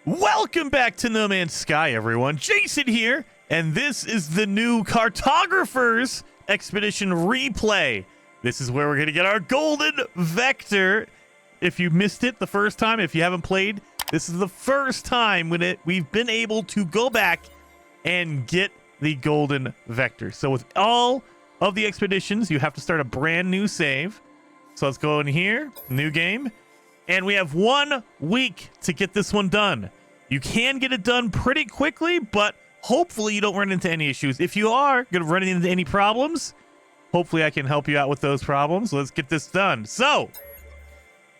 Welcome back to No Man's Sky, everyone. Jason here, and this is the new Cartographers Expedition Replay. This is where we're going to get our golden vector. If you missed it the first time, if you haven't played, this is the first time when we've been able to go back and get the golden vector. So with all of the expeditions, you have to start a brand new save. So let's go in here, new game. And we have 1 week to get this one done. You can get it done pretty quickly, but hopefully you don't run into any issues. If you are going to run into any problems, hopefully I can help you out with those problems. Let's get this done. So,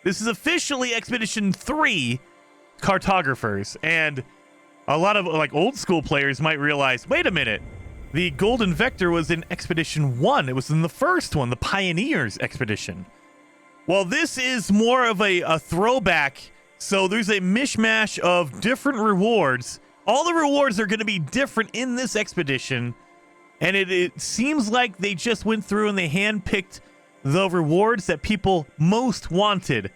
this is officially Expedition 3 Cartographers. And a lot of old school players might realize, wait a minute, the golden vector was in Expedition 1. It was in the first one, the Pioneers Expedition. Well, this is more of a throwback, so there's a mishmash of different rewards. All the rewards are going to be different in this expedition, and it seems like they just went through and they handpicked the rewards that people most wanted.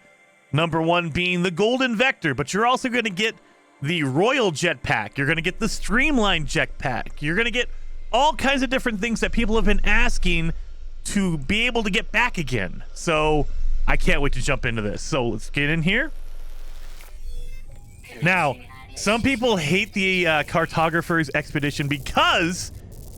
Number 1 being the golden vector, but you're also going to get the royal jetpack. You're going to get the streamlined jetpack. You're going to get all kinds of different things that people have been asking to be able to get back again. So I can't wait to jump into this. So let's get in here. Now, some people hate the Cartographers Expedition because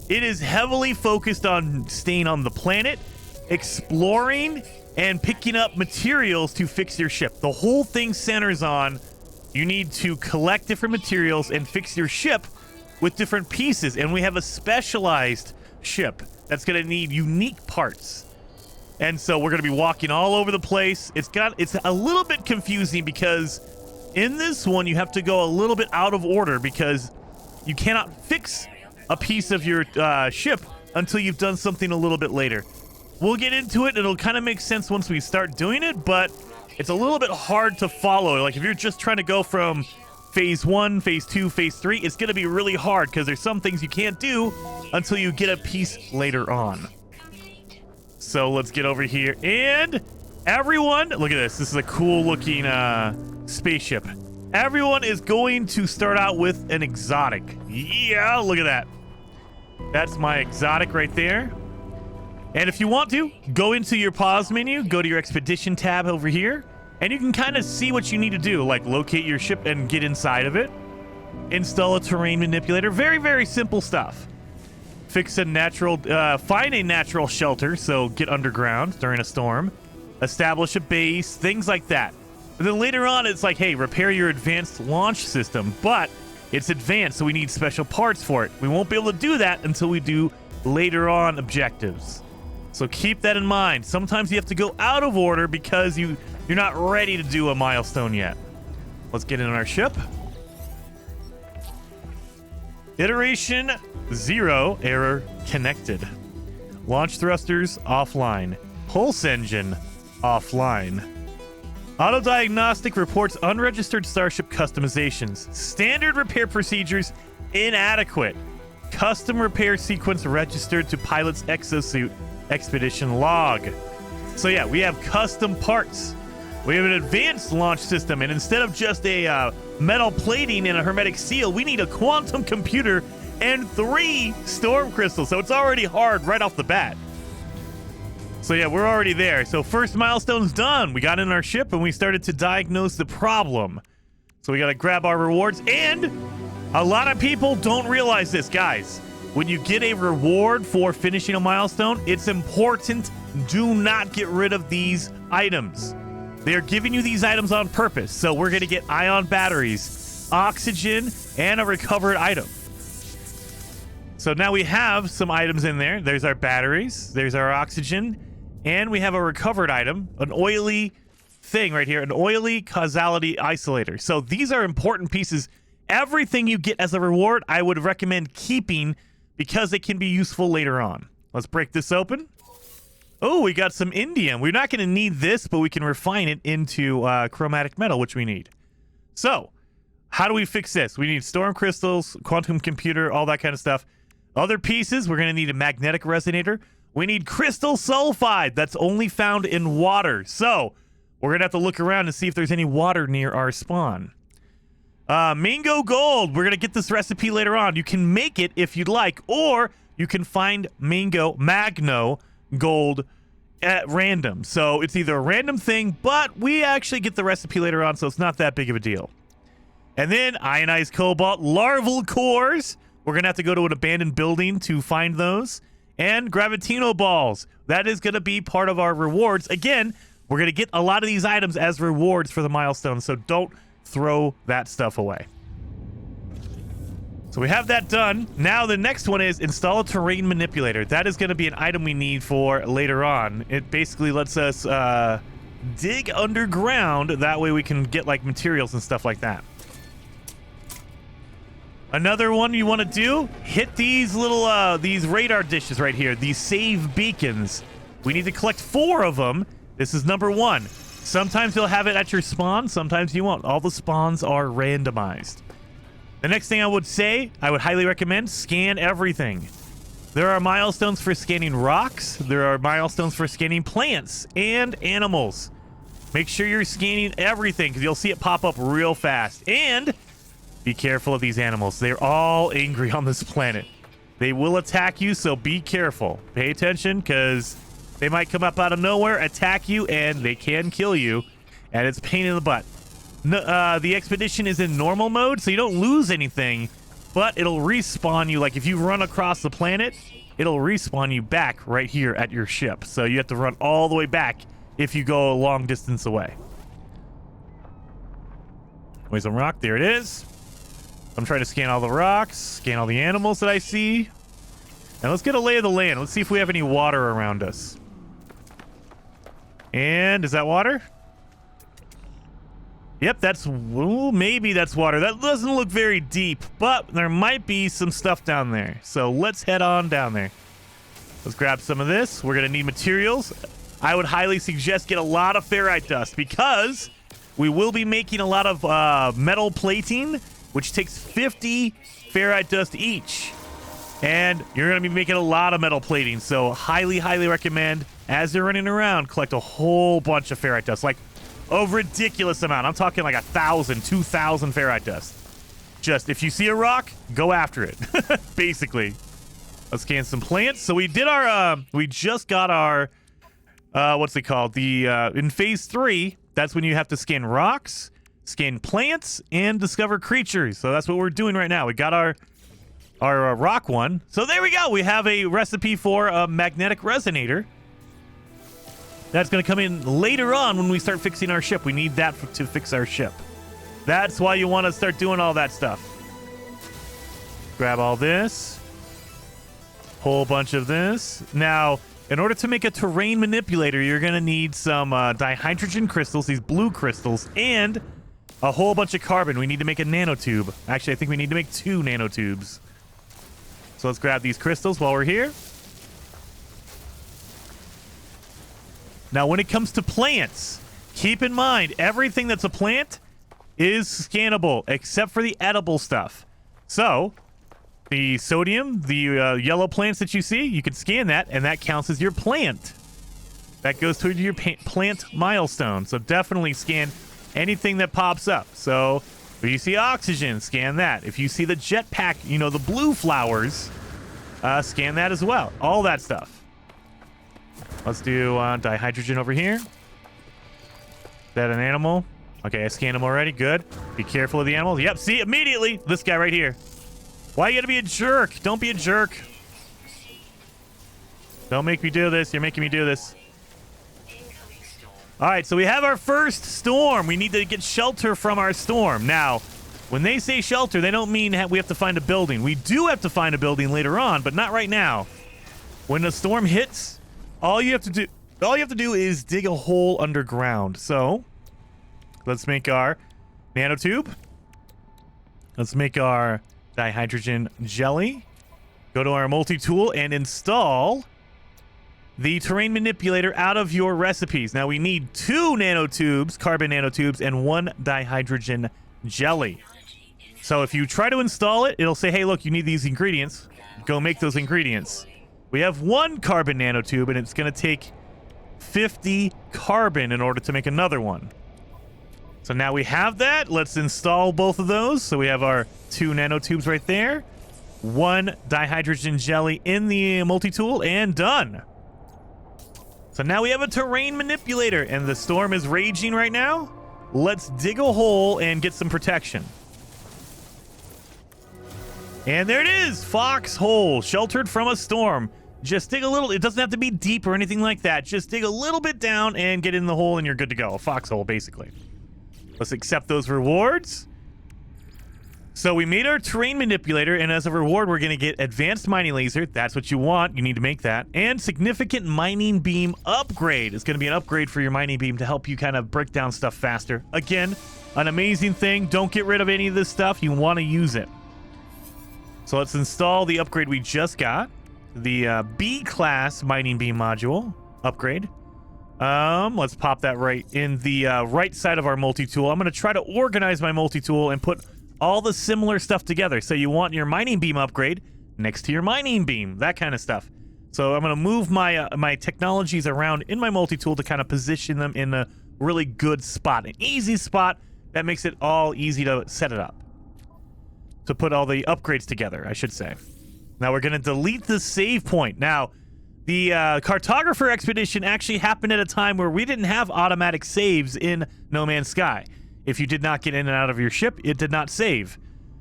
it is heavily focused on staying on the planet, exploring, and picking up materials to fix your ship. The whole thing centers on you need to collect different materials and fix your ship with different pieces. And we have a specialized ship that's going to need unique parts. And so we're going to be walking all over the place. It's a little bit confusing because in this one, you have to go a little bit out of order because you cannot fix a piece of your ship until you've done something a little bit later. We'll get into it. It'll kind of make sense once we start doing it, but it's a little bit hard to follow. Like if you're just trying to go from phase 1, phase 2, phase 3, it's going to be really hard because there's some things you can't do until you get a piece later on. So let's get over here, and everyone, look at this. This is a cool looking spaceship. Everyone is going to start out with an exotic. Yeah, look at that. That's my exotic right there. And if you want to, go into your pause menu, go to your expedition tab over here, and you can kind of see what you need to do, like locate your ship and get inside of it. Install a terrain manipulator. Very, very simple stuff. Fix a natural, find a natural shelter, so get underground during a storm. Establish a base, things like that. And then later on, it's like, hey, repair your advanced launch system, but it's advanced, so we need special parts for it. We won't be able to do that until we do later on objectives. So keep that in mind. Sometimes you have to go out of order because you're not ready to do a milestone yet. Let's get in our ship. Iteration 0, error connected. Launch thrusters offline. Pulse engine offline. Auto diagnostic reports unregistered starship customizations. Standard repair procedures inadequate. Custom repair sequence registered to pilot's exosuit expedition log. So yeah, we have custom parts. We have an advanced launch system, and instead of just a metal plating and a hermetic seal, we need a quantum computer and 3 storm crystals. So it's already hard right off the bat. So yeah, we're already there. So first milestone's done. We got in our ship and we started to diagnose the problem. So we got to grab our rewards. And a lot of people don't realize this, guys. When you get a reward for finishing a milestone, it's important. Do not get rid of these items. They're giving you these items on purpose. So we're going to get ion batteries, oxygen, and a recovered item. So now we have some items in there. There's our batteries. There's our oxygen. And we have a recovered item, an oily thing right here, an oily causality isolator. So these are important pieces. Everything you get as a reward, I would recommend keeping because it can be useful later on. Let's break this open. Oh, we got some indium. We're not going to need this, but we can refine it into chromatic metal, which we need. So, how do we fix this? We need storm crystals, quantum computer, all that kind of stuff. Other pieces, we're going to need a magnetic resonator. We need crystal sulfide. That's only found in water. So, we're going to have to look around and see if there's any water near our spawn. Mango gold. We're going to get this recipe later on. You can make it if you'd like, or you can find magno gold at random. So it's either a random thing, but we actually get the recipe later on, so it's not that big of a deal. And then ionized cobalt, larval cores. We're going to have to go to an abandoned building to find those. And gravitino balls. That is going to be part of our rewards. Again, we're going to get a lot of these items as rewards for the milestones, so don't throw that stuff away. So we have that done. Now the next one is install a terrain manipulator. That is going to be an item we need for later on. It basically lets us dig underground. That way we can get like materials and stuff like that. Another one you want to do, hit these little these radar dishes right here, these save beacons. We need to collect 4 of them. This is number 1. Sometimes you'll have it at your spawn, sometimes you won't. All the spawns are randomized. The next thing I would say, I would highly recommend scan everything. There are milestones for scanning rocks. There are milestones for scanning plants and animals. Make sure you're scanning everything because you'll see it pop up real fast. And be careful of these animals. They're all angry on this planet. They will attack you, so be careful. Pay attention because they might come up out of nowhere, attack you, and they can kill you. And it's a pain in the butt. No, the expedition is in normal mode, so you don't lose anything, but it'll respawn you. Like if you run across the planet, it'll respawn you back right here at your ship. So you have to run all the way back if you go a long distance away. Wait, some rock. There it is. I'm trying to scan all the rocks, scan all the animals that I see. And let's get a lay of the land. Let's see if we have any water around us. And is that water? Yep, that's, well, maybe that's water. That doesn't look very deep, but there might be some stuff down there. So let's head on down there. Let's grab some of this. We're going to need materials. I would highly suggest get a lot of ferrite dust because we will be making a lot of metal plating, which takes 50 ferrite dust each. And you're going to be making a lot of metal plating. So highly, highly recommend, as you're running around, collect a whole bunch of ferrite dust. Like, a ridiculous amount. I'm talking like 1,000, 2,000 ferrite dust. Just if you see a rock, go after it. Basically. Let's scan some plants. So we did our we just got our what's it called? The in phase 3, that's when you have to scan rocks, scan plants, and discover creatures. So that's what we're doing right now. We got our rock one. So there we go. We have a recipe for a magnetic resonator. That's going to come in later on when we start fixing our ship. We need that to fix our ship. That's why you want to start doing all that stuff. Grab all this. Whole bunch of this. Now, in order to make a terrain manipulator, you're going to need some dihydrogen crystals, these blue crystals, and a whole bunch of carbon. We need to make a nanotube. Actually, I think we need to make 2 nanotubes. So let's grab these crystals while we're here. Now, when it comes to plants, keep in mind, everything that's a plant is scannable, except for the edible stuff. So, the sodium, the yellow plants that you see, you can scan that, and that counts as your plant. That goes towards your plant milestone. So definitely scan anything that pops up. So, if you see oxygen, scan that. If you see the jetpack, you know, the blue flowers, scan that as well. All that stuff. Let's do dihydrogen over here. Is that an animal? Okay, I scanned him already. Good. Be careful of the animals. Yep, see, immediately. This guy right here. Why you gotta be a jerk? Don't be a jerk. Don't make me do this. You're making me do this. All right, so we have our first storm. We need to get shelter from our storm. Now, when they say shelter, they don't mean we have to find a building. We do have to find a building later on, but not right now. When the storm hits, all you have to do is dig a hole underground. So, let's make our nanotube. Let's make our dihydrogen jelly. Go to our multi-tool and install the terrain manipulator out of your recipes. Now we need 2 nanotubes, carbon nanotubes, and 1 dihydrogen jelly. So if you try to install it, it'll say, hey, look, you need these ingredients. Go make those ingredients. We have 1 carbon nanotube, and it's going to take 50 carbon in order to make another one. So now we have that. Let's install both of those. So we have our 2 nanotubes right there. 1 dihydrogen jelly in the multi-tool, and done. So now we have a terrain manipulator, and the storm is raging right now. Let's dig a hole and get some protection. And there it is, foxhole, sheltered from a storm. Just dig a little, it doesn't have to be deep or anything like that. Just dig a little bit down and get in the hole and you're good to go. A foxhole, basically. Let's accept those rewards. So we made our terrain manipulator, and as a reward, we're going to get advanced mining laser. That's what you want. You need to make that. And significant mining beam upgrade. It's going to be an upgrade for your mining beam to help you kind of break down stuff faster. Again, an amazing thing. Don't get rid of any of this stuff. You want to use it. So let's install the upgrade we just got. The B-class mining beam module upgrade. Let's pop that right in the right side of our multi-tool. I'm going to try to organize my multi-tool and put all the similar stuff together. So you want your mining beam upgrade next to your mining beam, that kind of stuff. So I'm going to move my my technologies around in my multi-tool to kind of position them in a really good spot, an easy spot that makes it all easy to set it up. To put all the upgrades together, I should say. Now we're going to delete the save point. Now, the Cartographer Expedition actually happened at a time where we didn't have automatic saves in No Man's Sky. If you did not get in and out of your ship, it did not save.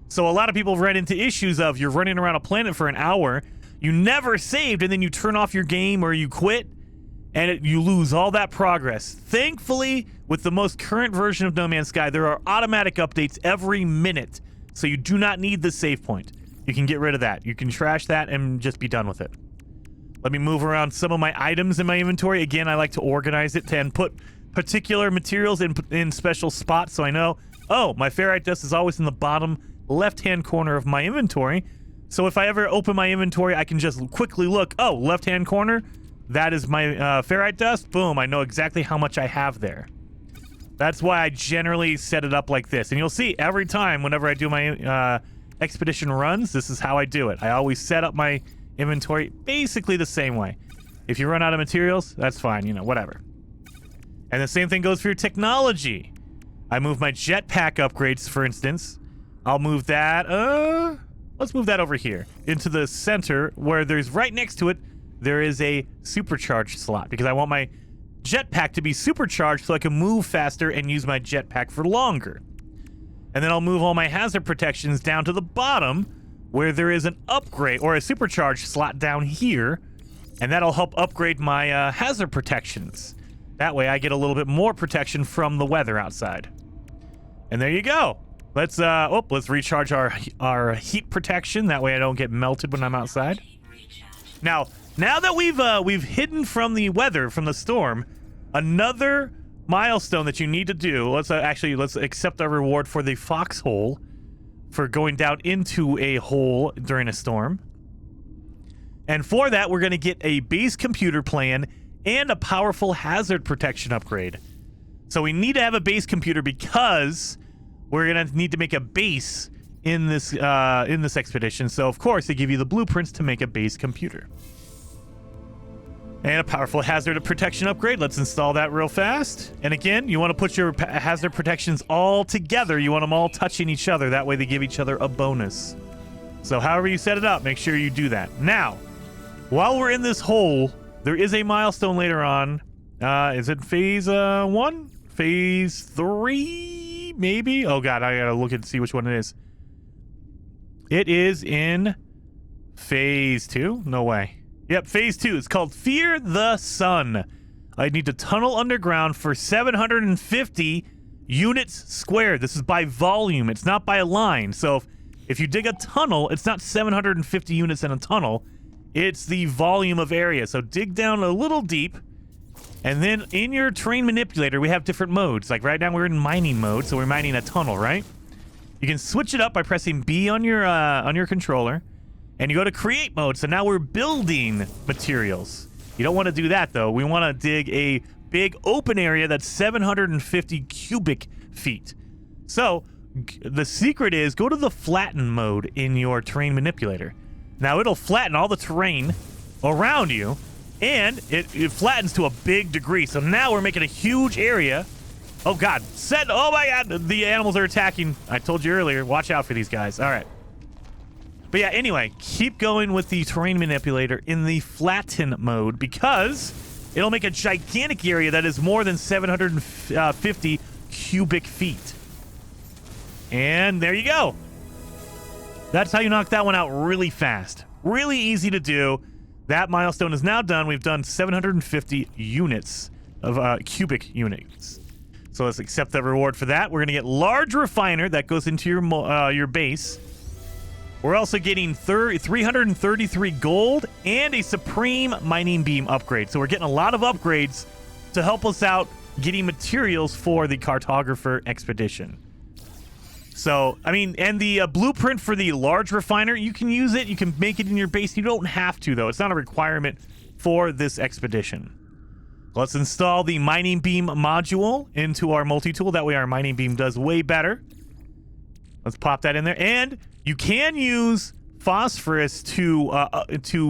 So a lot of people ran into issues of you're running around a planet for an hour, you never saved, and then you turn off your game or you quit, and you lose all that progress. Thankfully, with the most current version of No Man's Sky, there are automatic updates every minute, so you do not need the save point. You can get rid of that. You can trash that and just be done with it. Let me move around some of my items in my inventory. Again, I like to organize it and put particular materials in special spots so I know, oh, my ferrite dust is always in the bottom left-hand corner of my inventory. So if I ever open my inventory, I can just quickly look, oh, left-hand corner, that is my ferrite dust. Boom, I know exactly how much I have there. That's why I generally set it up like this. And you'll see every time whenever I do my expedition runs, this is how I do it. I always set up my inventory basically the same way. If you run out of materials, that's fine, you know, whatever. And the same thing goes for your technology. I move my jetpack upgrades, for instance. I'll move that, let's move that over here into the center where there's right next to it, there is a supercharged slot because I want my jetpack to be supercharged so I can move faster and use my jetpack for longer. And then I'll move all my hazard protections down to the bottom where there is an upgrade or a supercharged slot down here, and that'll help upgrade my hazard protections. That way I get a little bit more protection from the weather outside. And there you go. Let's recharge our heat protection. That way I don't get melted when I'm outside. Now that we've hidden from the weather, from the storm, another milestone that you need to do, let's accept our reward for the foxhole for going down into a hole during a storm. And for that, we're going to get a base computer plan and a powerful hazard protection upgrade. So we need to have a base computer because we're going to need to make a base in this expedition. So of course they give you the blueprints to make a base computer. And a powerful hazard protection upgrade. Let's install that real fast. And again, you want to put your hazard protections all together. You want them all touching each other. That way they give each other a bonus. So however you set it up, make sure you do that. Now, while we're in this hole, there is a milestone later on. Is it phase 1? Phase 3? Maybe? Oh god, I gotta look and see which one it is. It is in phase 2? No way. Yep, phase 2. It's called Fear the Sun. I need to tunnel underground for 750 units squared. This is by volume. It's not by a line. So if you dig a tunnel, it's not 750 units in a tunnel. It's the volume of area. So dig down a little deep. And then in your terrain manipulator, we have different modes. Like right now we're in mining mode, so we're mining a tunnel, right? You can switch it up by pressing B on your controller. And you go to create mode, so now we're building materials. You don't want to do that, though. We want to dig a big open area that's 750 cubic feet. So the secret is go to the flatten mode in your terrain manipulator. Now it'll flatten all the terrain around you, and it flattens to a big degree. So now we're making a huge area Oh, God. Oh, my God. The animals are attacking. I told you earlier. Watch out for these guys. All right. But yeah, anyway, keep going with the terrain manipulator in the flatten mode because it'll make a gigantic area that is more than 750 cubic feet. And there you go. That's how you knock that one out really fast. Really easy to do. That milestone is now done. We've done 750 units of cubic units. So let's accept the reward for that. We're going to get large refiner that goes into your base. We're also getting 333 gold and a supreme mining beam upgrade. So we're getting a lot of upgrades to help us out getting materials for the Cartographer Expedition. So, I mean, and the blueprint for the large refiner, you can use it. You can make it in your base. You don't have to, though. It's not a requirement for this expedition. Let's install the mining beam module into our multi-tool. That way our mining beam does way better. Let's pop that in there. And you can use phosphorus to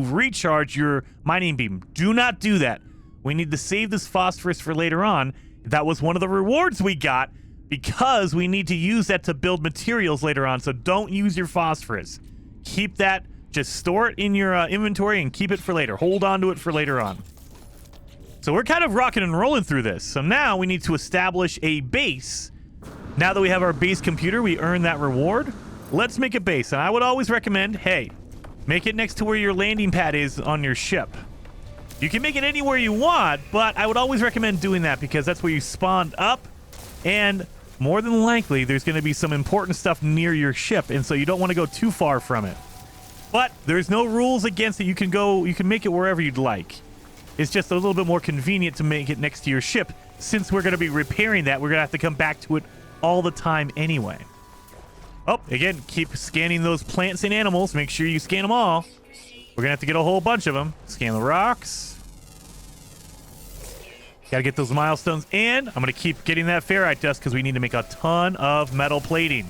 recharge your mining beam. Do not do that. We need to save this phosphorus for later on. That was one of the rewards we got because we need to use that to build materials later on. So don't use your phosphorus. Keep that. Just store it in your inventory and keep it for later. Hold on to it for later on. So we're kind of rocking and rolling through this. So now we need to establish a base. Now that we have our base computer, we earn that reward. Let's make a base. And I would always recommend, hey, make it next to where your landing pad is on your ship. You can make it anywhere you want, but I would always recommend doing that because that's where you spawned up. And more than likely, there's going to be some important stuff near your ship. And so you don't want to go too far from it. But there's no rules against it. You can make it wherever you'd like. It's just a little bit more convenient to make it next to your ship. Since we're going to be repairing that, we're going to have to come back to it all the time anyway. Oh, again, keep scanning those plants and animals. Make sure you scan them all. We're going to have to get a whole bunch of them. Scan the rocks. Got to get those milestones. And I'm going to keep getting that ferrite dust because we need to make a ton of metal plating.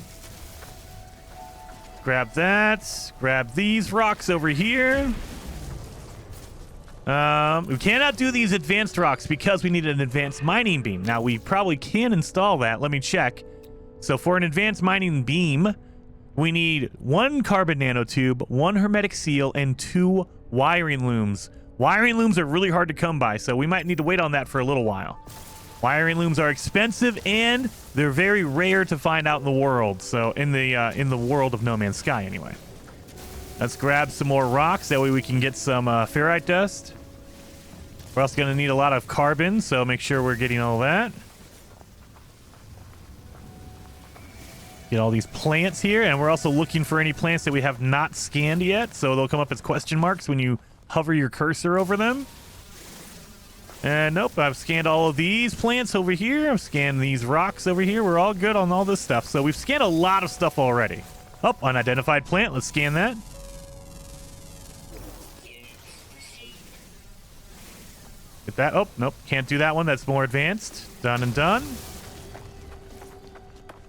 Grab that. Grab these rocks over here. We cannot do these advanced rocks because we need an advanced mining beam. Now, we probably can install that. Let me check. So for an advanced mining beam, we need 1 carbon nanotube, 1 hermetic seal, and 2 wiring looms. Wiring looms are really hard to come by, so we might need to wait on that for a little while. Wiring looms are expensive, and they're very rare to find out in the world. So in the world of No Man's Sky, anyway. Let's grab some more rocks. That way we can get some ferrite dust. We're also going to need a lot of carbon, so make sure we're getting all that. Get all these plants here, and we're also looking for any plants that we have not scanned yet, so they'll come up as question marks when you hover your cursor over them. And nope, I've scanned all of these plants over here. I've scanned these rocks over here. We're all good on all this stuff. So we've scanned a lot of stuff already. Oh, unidentified plant. Let's scan that. Get that. Oh, nope. Can't do that one. That's more advanced. Done and done.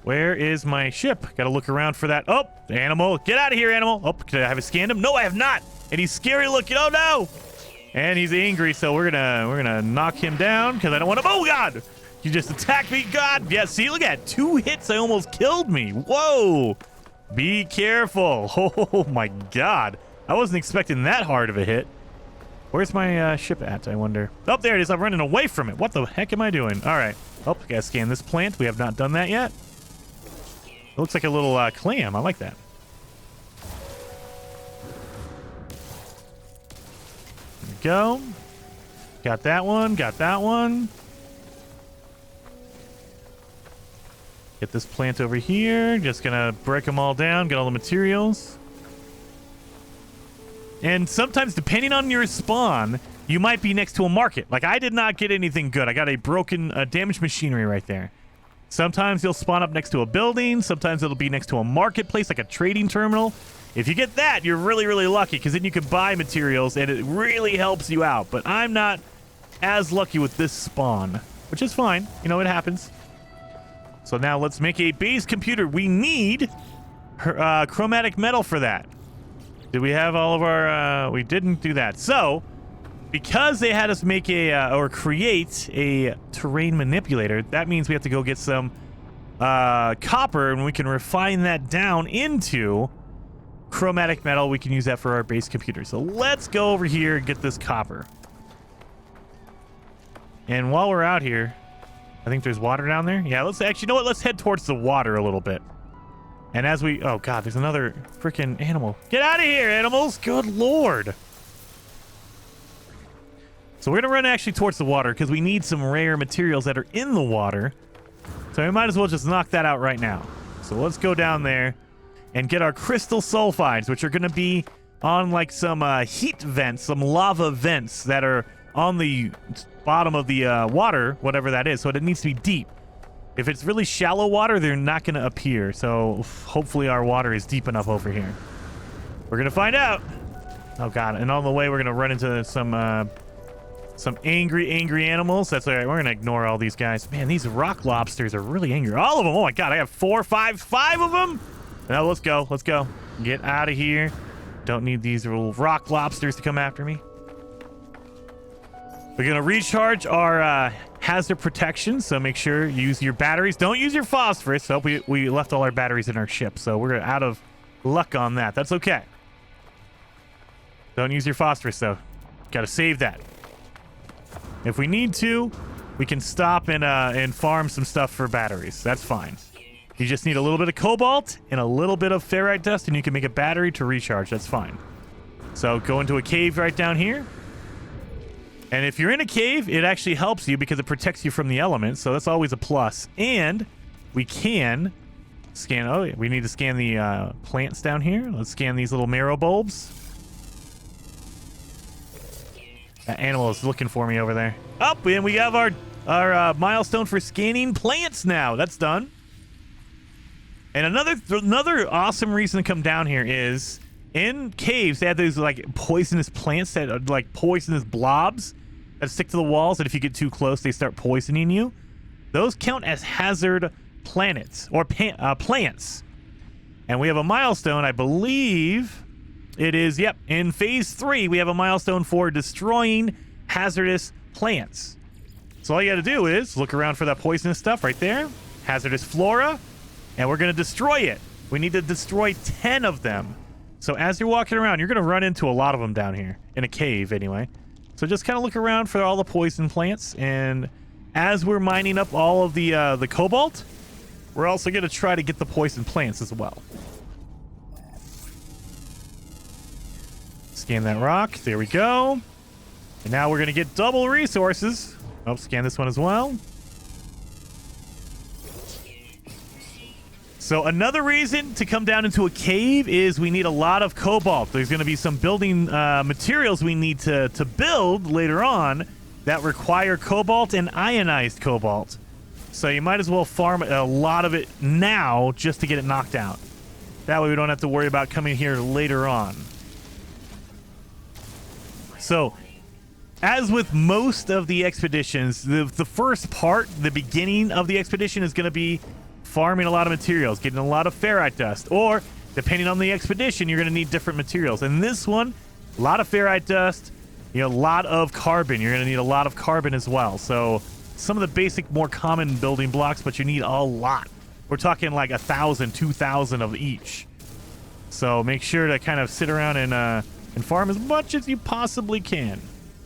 Where is my ship? Got to look around for that. Oh, animal. Get out of here, animal. Oh, have I scanned him? No, I have not. And he's scary looking. Oh, no. And he's angry, so we're gonna knock him down because I don't want to. Oh God! You just attacked me, God! Yeah, see, look at 2 hits. I almost killed me. Whoa! Be careful. Oh my God! I wasn't expecting that hard of a hit. Where's my ship at? I wonder. Oh, there it is. I'm running away from it. What the heck am I doing? All right. Oh, gotta scan this plant. We have not done that yet. It looks like a little clam. I like that. Go. Got that one. Got that one. Get this plant over here. Just gonna break them all down. Get all the materials. And sometimes, depending on your spawn, you might be next to a market. Like, I did not get anything good. I got a broken, damaged machinery right there. Sometimes you'll spawn up next to a building. Sometimes it'll be next to a marketplace, like a trading terminal. If you get that, you're really, really lucky because then you can buy materials and it really helps you out. But I'm not as lucky with this spawn, which is fine. You know, it happens. So now let's make a base computer. We need chromatic metal for that. Did we have all of our... we didn't do that. So because they had us make or create a terrain manipulator, that means we have to go get some copper, and we can refine that down into chromatic metal. We can use that for our base computer. So let's go over here and get this copper. And while we're out here, I think there's water down there. Yeah, let's actually, you know what? Let's head towards the water a little bit. And as we, oh God, there's another freaking animal. Get out of here, animals. Good Lord. So we're going to run actually towards the water because we need some rare materials that are in the water. So we might as well just knock that out right now. So let's go down there and get our crystal sulfides, which are going to be on like some heat vents, some lava vents that are on the bottom of the water, whatever that is. So it needs to be deep. If it's really shallow water, they're not going to appear. So hopefully our water is deep enough over here. We're going to find out. Oh God. And on the way, we're going to run into some angry animals. That's all right. We're going to ignore all these guys. Man, these rock lobsters are really angry. All of them. Oh my God. I have 4, 5 of them. Now let's go. Let's go. Get out of here. Don't need these little rock lobsters to come after me. We're going to recharge our hazard protection. So make sure you use your batteries. Don't use your phosphorus. Oh, we left all our batteries in our ship. So we're out of luck on that. That's okay. Don't use your phosphorus though. Got to save that. If we need to, we can stop and farm some stuff for batteries. That's fine. You just need a little bit of cobalt and a little bit of ferrite dust, and you can make a battery to recharge. That's fine. So go into a cave right down here. And if you're in a cave, it actually helps you because it protects you from the elements. So that's always a plus. And we can scan. Oh, yeah, we need to scan the plants down here. Let's scan these little marrow bulbs. That animal is looking for me over there. Oh, and we have our milestone for scanning plants now. That's done. And another awesome reason to come down here is in caves, they have those like poisonous plants that are like poisonous blobs that stick to the walls. And if you get too close, they start poisoning you. Those count as hazard planets or plants. And we have a milestone, I believe. It is, yep, in phase 3, we have a milestone for destroying hazardous plants. So all you got to do is look around for that poisonous stuff right there, hazardous flora, and we're going to destroy it. We need to destroy 10 of them. So as you're walking around, you're going to run into a lot of them down here, in a cave anyway. So just kind of look around for all the poison plants, and as we're mining up all of the cobalt, we're also going to try to get the poison plants as well. Scan that rock. There we go. And now we're going to get double resources. Oh, scan this one as well. So another reason to come down into a cave is we need a lot of cobalt. There's going to be some building materials we need to build later on that require cobalt and ionized cobalt. So you might as well farm a lot of it now just to get it knocked out. That way we don't have to worry about coming here later on. So, as with most of the expeditions, the first part, the beginning of the expedition is going to be farming a lot of materials, getting a lot of ferrite dust, or depending on the expedition, you're going to need different materials. And this one, a lot of ferrite dust, a lot of carbon. You're going to need a lot of carbon as well. So, some of the basic, more common building blocks, but you need a lot. We're talking like 1,000, 2,000 of each. So, make sure to kind of sit around and farm as much as you possibly can.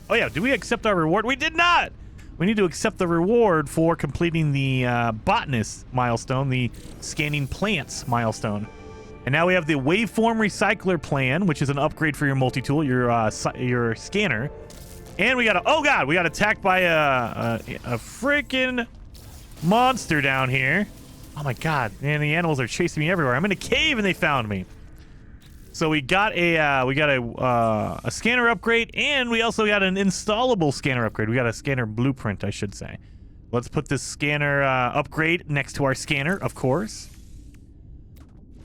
Oh yeah, did we accept our reward? We did not! We need to accept the reward for completing the botanist milestone, the scanning plants milestone. And now we have the waveform recycler plan, which is an upgrade for your multi-tool, your scanner. And we got oh God, we got attacked by a freaking monster down here. Oh my God, man, the animals are chasing me everywhere. I'm in a cave and they found me. So we got a scanner upgrade, and we also got an installable scanner upgrade. We got a scanner blueprint, I should say. Let's put this scanner upgrade next to our scanner, of course.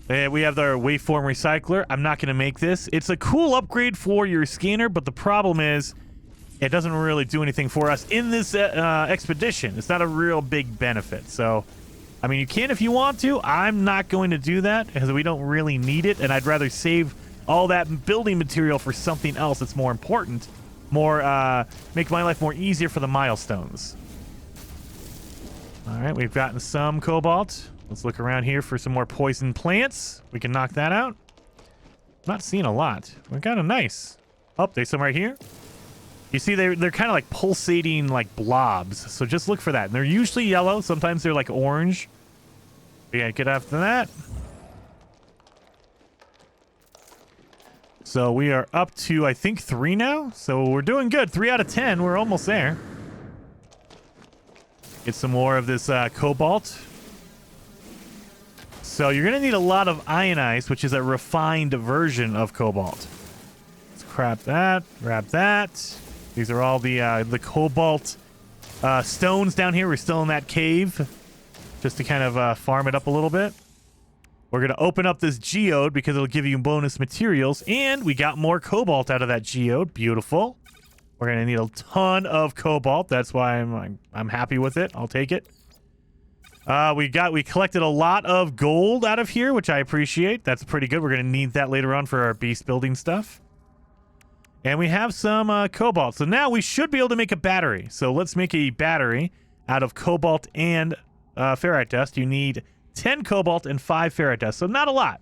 And we have our waveform recycler. I'm not going to make this. It's a cool upgrade for your scanner, but the problem is it doesn't really do anything for us in this expedition. It's not a real big benefit. So, I mean, you can if you want to. I'm not going to do that because we don't really need it, and I'd rather save all that building material for something else that's more important. make my life more easier for the milestones. All right, we've gotten some cobalt. Let's look around here for some more poison plants. We can knock that out. Not seeing a lot. We're kind of nice. Oh, there's some right here. You see, they're kind of like pulsating like blobs. So just look for that. And they're usually yellow. Sometimes they're like orange. Yeah, get after that. So we are up to, I think, 3 now. So we're doing good. 3 out of 10. We're almost there. Get some more of this cobalt. So you're going to need a lot of ionized, which is a refined version of cobalt. Let's grab that. These are all the cobalt stones down here. We're still in that cave just to kind of farm it up a little bit. We're going to open up this geode because it'll give you bonus materials. And we got more cobalt out of that geode. Beautiful. We're going to need a ton of cobalt. That's why I'm happy with it. I'll take it. We collected a lot of gold out of here, which I appreciate. That's pretty good. We're going to need that later on for our beast building stuff. And we have some cobalt. So now we should be able to make a battery. So let's make a battery out of cobalt and ferrite dust. You need 10 cobalt and 5 ferrite dust. So not a lot.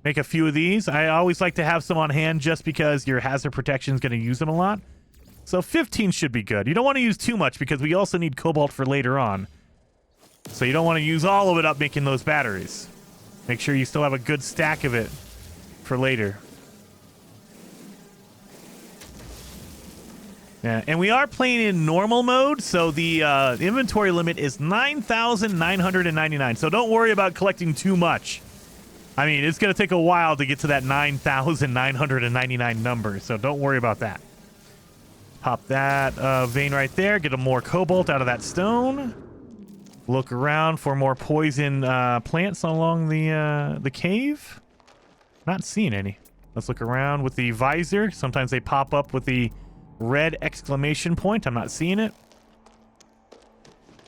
Make a few of these. I always like to have some on hand just because your hazard protection is going to use them a lot. So 15 should be good. You don't want to use too much because we also need cobalt for later on. So you don't want to use all of it up making those batteries. Make sure you still have a good stack of it for later. Yeah, and we are playing in normal mode, so the inventory limit is 9,999. So don't worry about collecting too much. I mean, it's going to take a while to get to that 9,999 number, so don't worry about that. Pop that vein right there. Get some more cobalt out of that stone. Look around for more poison plants along the cave. Not seeing any. Let's look around with the visor. Sometimes they pop up with the red exclamation point. I'm not seeing it.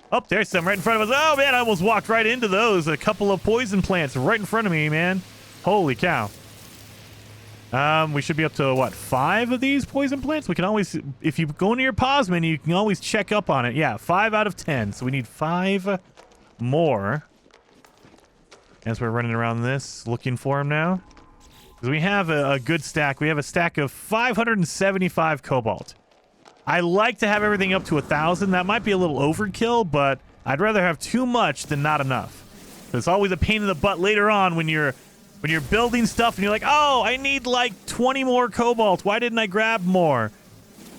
Oh, there's some right in front of us. Oh, man, I almost walked right into those. A couple of poison plants right in front of me, man. Holy cow. We should be up to, what, 5 of these poison plants? We can always, if you go into your pause menu, you can always check up on it. Yeah, 5 out of 10. So we need 5 more. As we're running around this, looking for them now. Because we have a good stack. We have a stack of 575 cobalt. I like to have everything up to 1,000. That might be a little overkill, but I'd rather have too much than not enough. It's always a pain in the butt later on when you're building stuff and you're like, oh, I need like 20 more cobalt. Why didn't I grab more?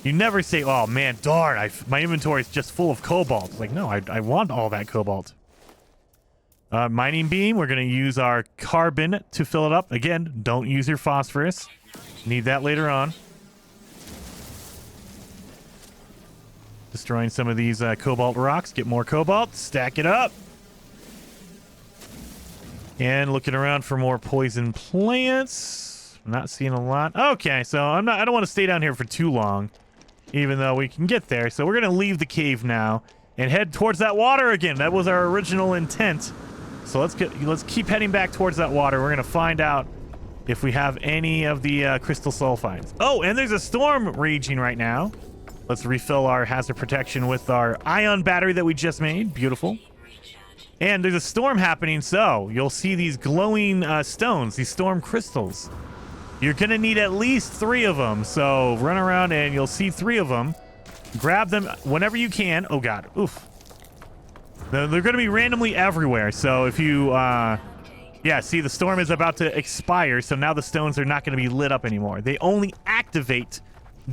You never say, oh, man, darn, my inventory is just full of cobalt. It's like, no, I want all that cobalt. Mining beam, we're going to use our carbon to fill it up. Again, don't use your phosphorus. Need that later on. Destroying some of these cobalt rocks. Get more cobalt. Stack it up. And looking around for more poison plants. Not seeing a lot. Okay, so I don't want to stay down here for too long, even though we can get there. So we're going to leave the cave now and head towards that water again. That was our original intent. So let's keep heading back towards that water. We're going to find out if we have any of the crystal sulfides. Oh, and there's a storm raging right now. Let's refill our hazard protection with our ion battery that we just made. Beautiful. And there's a storm happening, so you'll see these glowing stones, these storm crystals. You're going to need at least 3 of them, so run around and you'll see 3 of them. Grab them whenever you can. Oh, God. Oof. They're going to be randomly everywhere, so if you... yeah, see, the storm is about to expire, so now the stones are not going to be lit up anymore. They only activate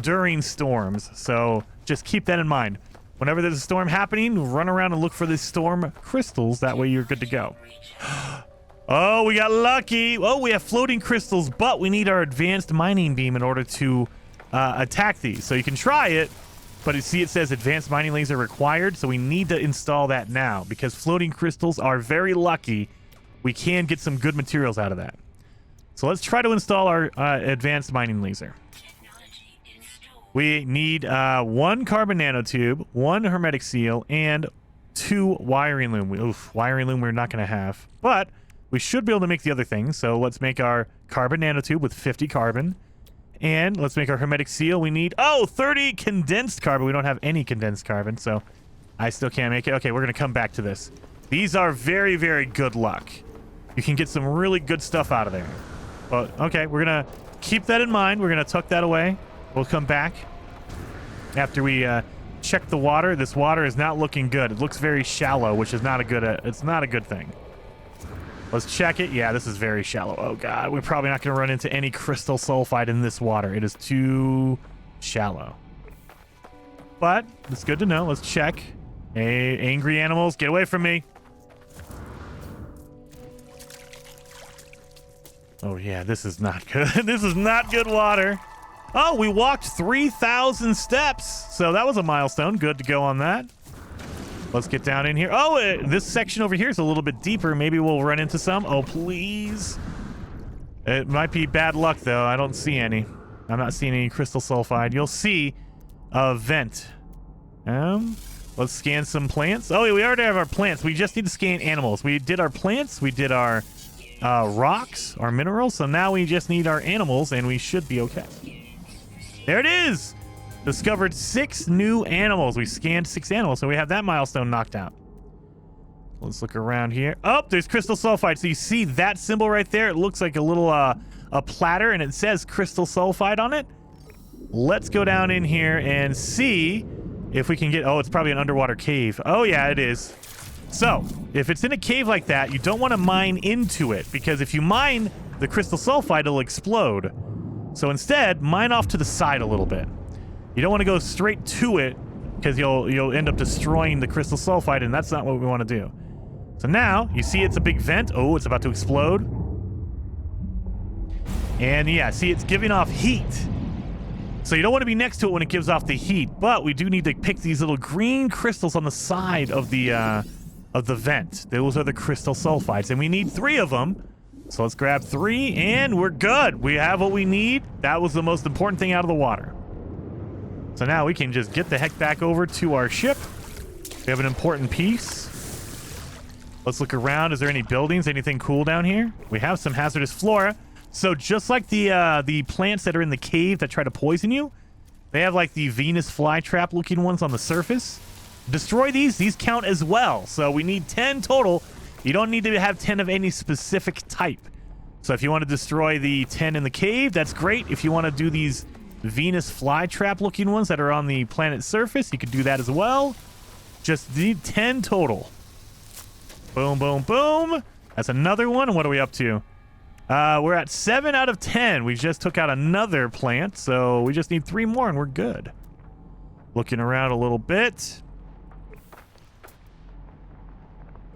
during storms, so just keep that in mind. Whenever there's a storm happening, run around and look for the storm crystals. That way you're good to go. Oh, we got lucky. Oh, we have floating crystals, but we need our advanced mining beam in order to attack these. So you can try it, but you see it says advanced mining laser required, so we need to install that now because floating crystals are very lucky. We can get some good materials out of that. So let's try to install our advanced mining laser. We need 1 carbon nanotube, 1 hermetic seal, and 2 wiring loom. Oof, wiring loom we're not going to have. But we should be able to make the other things. So let's make our carbon nanotube with 50 carbon And let's make our hermetic seal. We need, oh, 30 condensed carbon. We don't have any condensed carbon, so I still can't make it. Okay, we're going to come back to this. These are very, very good luck. You can get some really good stuff out of there. But, okay, we're going to keep that in mind. We're going to tuck that away. We'll come back after we check the water. This water is not looking good. It looks very shallow, which is not a good, it's not a good thing. Let's check it. Yeah, this is very shallow. Oh, God. We're probably not going to run into any crystal sulfide in this water. It is too shallow. But it's good to know. Let's check. Hey, angry animals, get away from me. Oh, yeah, this is not good. This is not good water. Oh, we walked 3,000 steps. So that was a milestone. Good to go on that. Let's get down in here. Oh, this section over here is a little bit deeper. Maybe we'll run into some. Oh, please. It might be bad luck, though. I don't see any. I'm not seeing any crystal sulfide. You'll see a vent. Let's scan some plants. Oh, we already have our plants. We just need to scan animals. We did our plants. We did our rocks, our minerals. So now we just need our animals, and we should be okay. There it is. Discovered 6 new animals. We scanned 6 animals, so we have that milestone knocked out. Let's look around here. Oh, there's crystal sulfide. So you see that symbol right there? It looks like a little a platter, and it says crystal sulfide on it. Let's go down in here and see if we can get... Oh, it's probably an underwater cave. Oh, yeah, it is. So, if it's in a cave like that, you don't want to mine into it, because if you mine the crystal sulfide, it'll explode. So instead, mine off to the side a little bit. You don't want to go straight to it, because you'll end up destroying the crystal sulfide, and that's not what we want to do. So now, you see it's a big vent. Oh, it's about to explode. And yeah, see, it's giving off heat. So you don't want to be next to it when it gives off the heat, but we do need to pick these little green crystals on the side of the vent. Those are the crystal sulfides, and we need 3 of them. So let's grab 3, and we're good. We have what we need. That was the most important thing out of the water. So now we can just get the heck back over to our ship. We have an important piece. Let's look around. Is there any buildings? Anything cool down here? We have some hazardous flora. So just like the plants that are in the cave that try to poison you, they have like the Venus flytrap looking ones on the surface. Destroy these. These count as well. So we need 10 total. You don't need to have 10 of any specific type. So if you want to destroy the 10 in the cave, that's great. If you want to do these Venus flytrap looking ones that are on the planet's surface, you could do that as well. Just need 10 total. Boom, boom, boom. That's another one. And what are we up to? We're at 7 out of 10. We just took out another plant, so we just need 3 more and we're good. Looking around a little bit.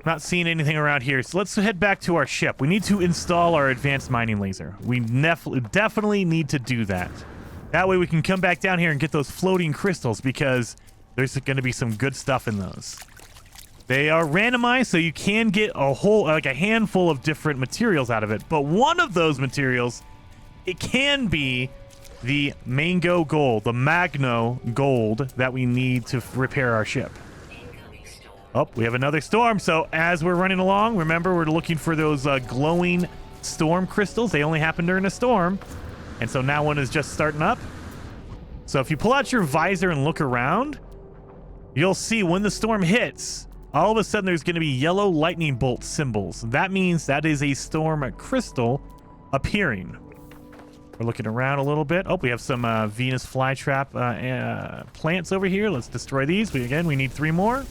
Not seeing anything around here, so let's head back to our ship. We need to install our advanced mining laser. We definitely need to do that. That way we can come back down here and get those floating crystals, because there's going to be some good stuff in those. They are randomized, so you can get a whole, like a handful of different materials out of it. But one of those materials, it can be the mango gold, the magno gold that we need to repair our ship. Oh, we have another storm. So as we're running along, remember, we're looking for those glowing storm crystals. They only happen during a storm. And so now one is just starting up. So if you pull out your visor and look around, you'll see when the storm hits, all of a sudden there's going to be yellow lightning bolt symbols. That means that is a storm crystal appearing. We're looking around a little bit. Oh, we have some Venus flytrap plants over here. Let's destroy these. We need 3 more.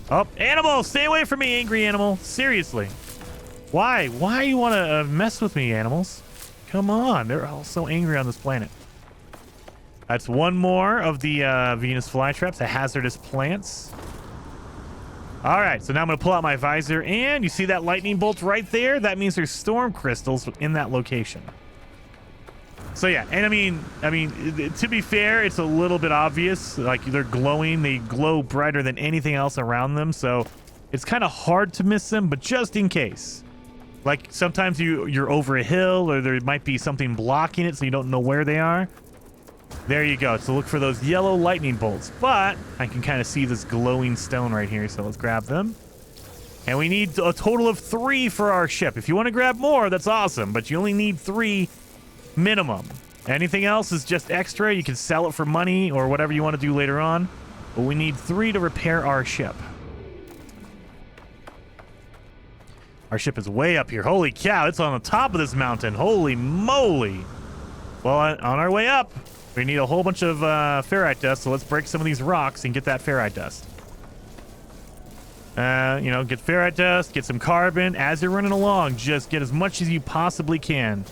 Oh, animal, stay away from me, angry animal. Seriously. Why you want to mess with me, animals? Come on, they're all so angry on this planet. That's one more of the Venus flytraps, the hazardous plants. All right, so now I'm going to pull out my visor, and you see that lightning bolt right there? That means there's storm crystals in that location. So yeah, and I mean, to be fair, it's a little bit obvious. Like, they're glowing. They glow brighter than anything else around them, so it's kind of hard to miss them, but just in case. Like, sometimes you're over a hill, or there might be something blocking it, so you don't know where they are. There you go. So look for those yellow lightning bolts. But I can kind of see this glowing stone right here, so let's grab them. And we need a total of 3 for our ship. If you want to grab more, that's awesome, but you only need 3 minimum. Anything else is just extra. You can sell it for money or whatever you want to do later on. But we need 3 to repair our ship. Our ship is way up here. Holy cow, it's on the top of this mountain. Holy moly. Well, on our way up, we need a whole bunch of ferrite dust, so let's break some of these rocks and get that ferrite dust. You know, get ferrite dust, get some carbon. As you're running along, just get as much as you possibly can,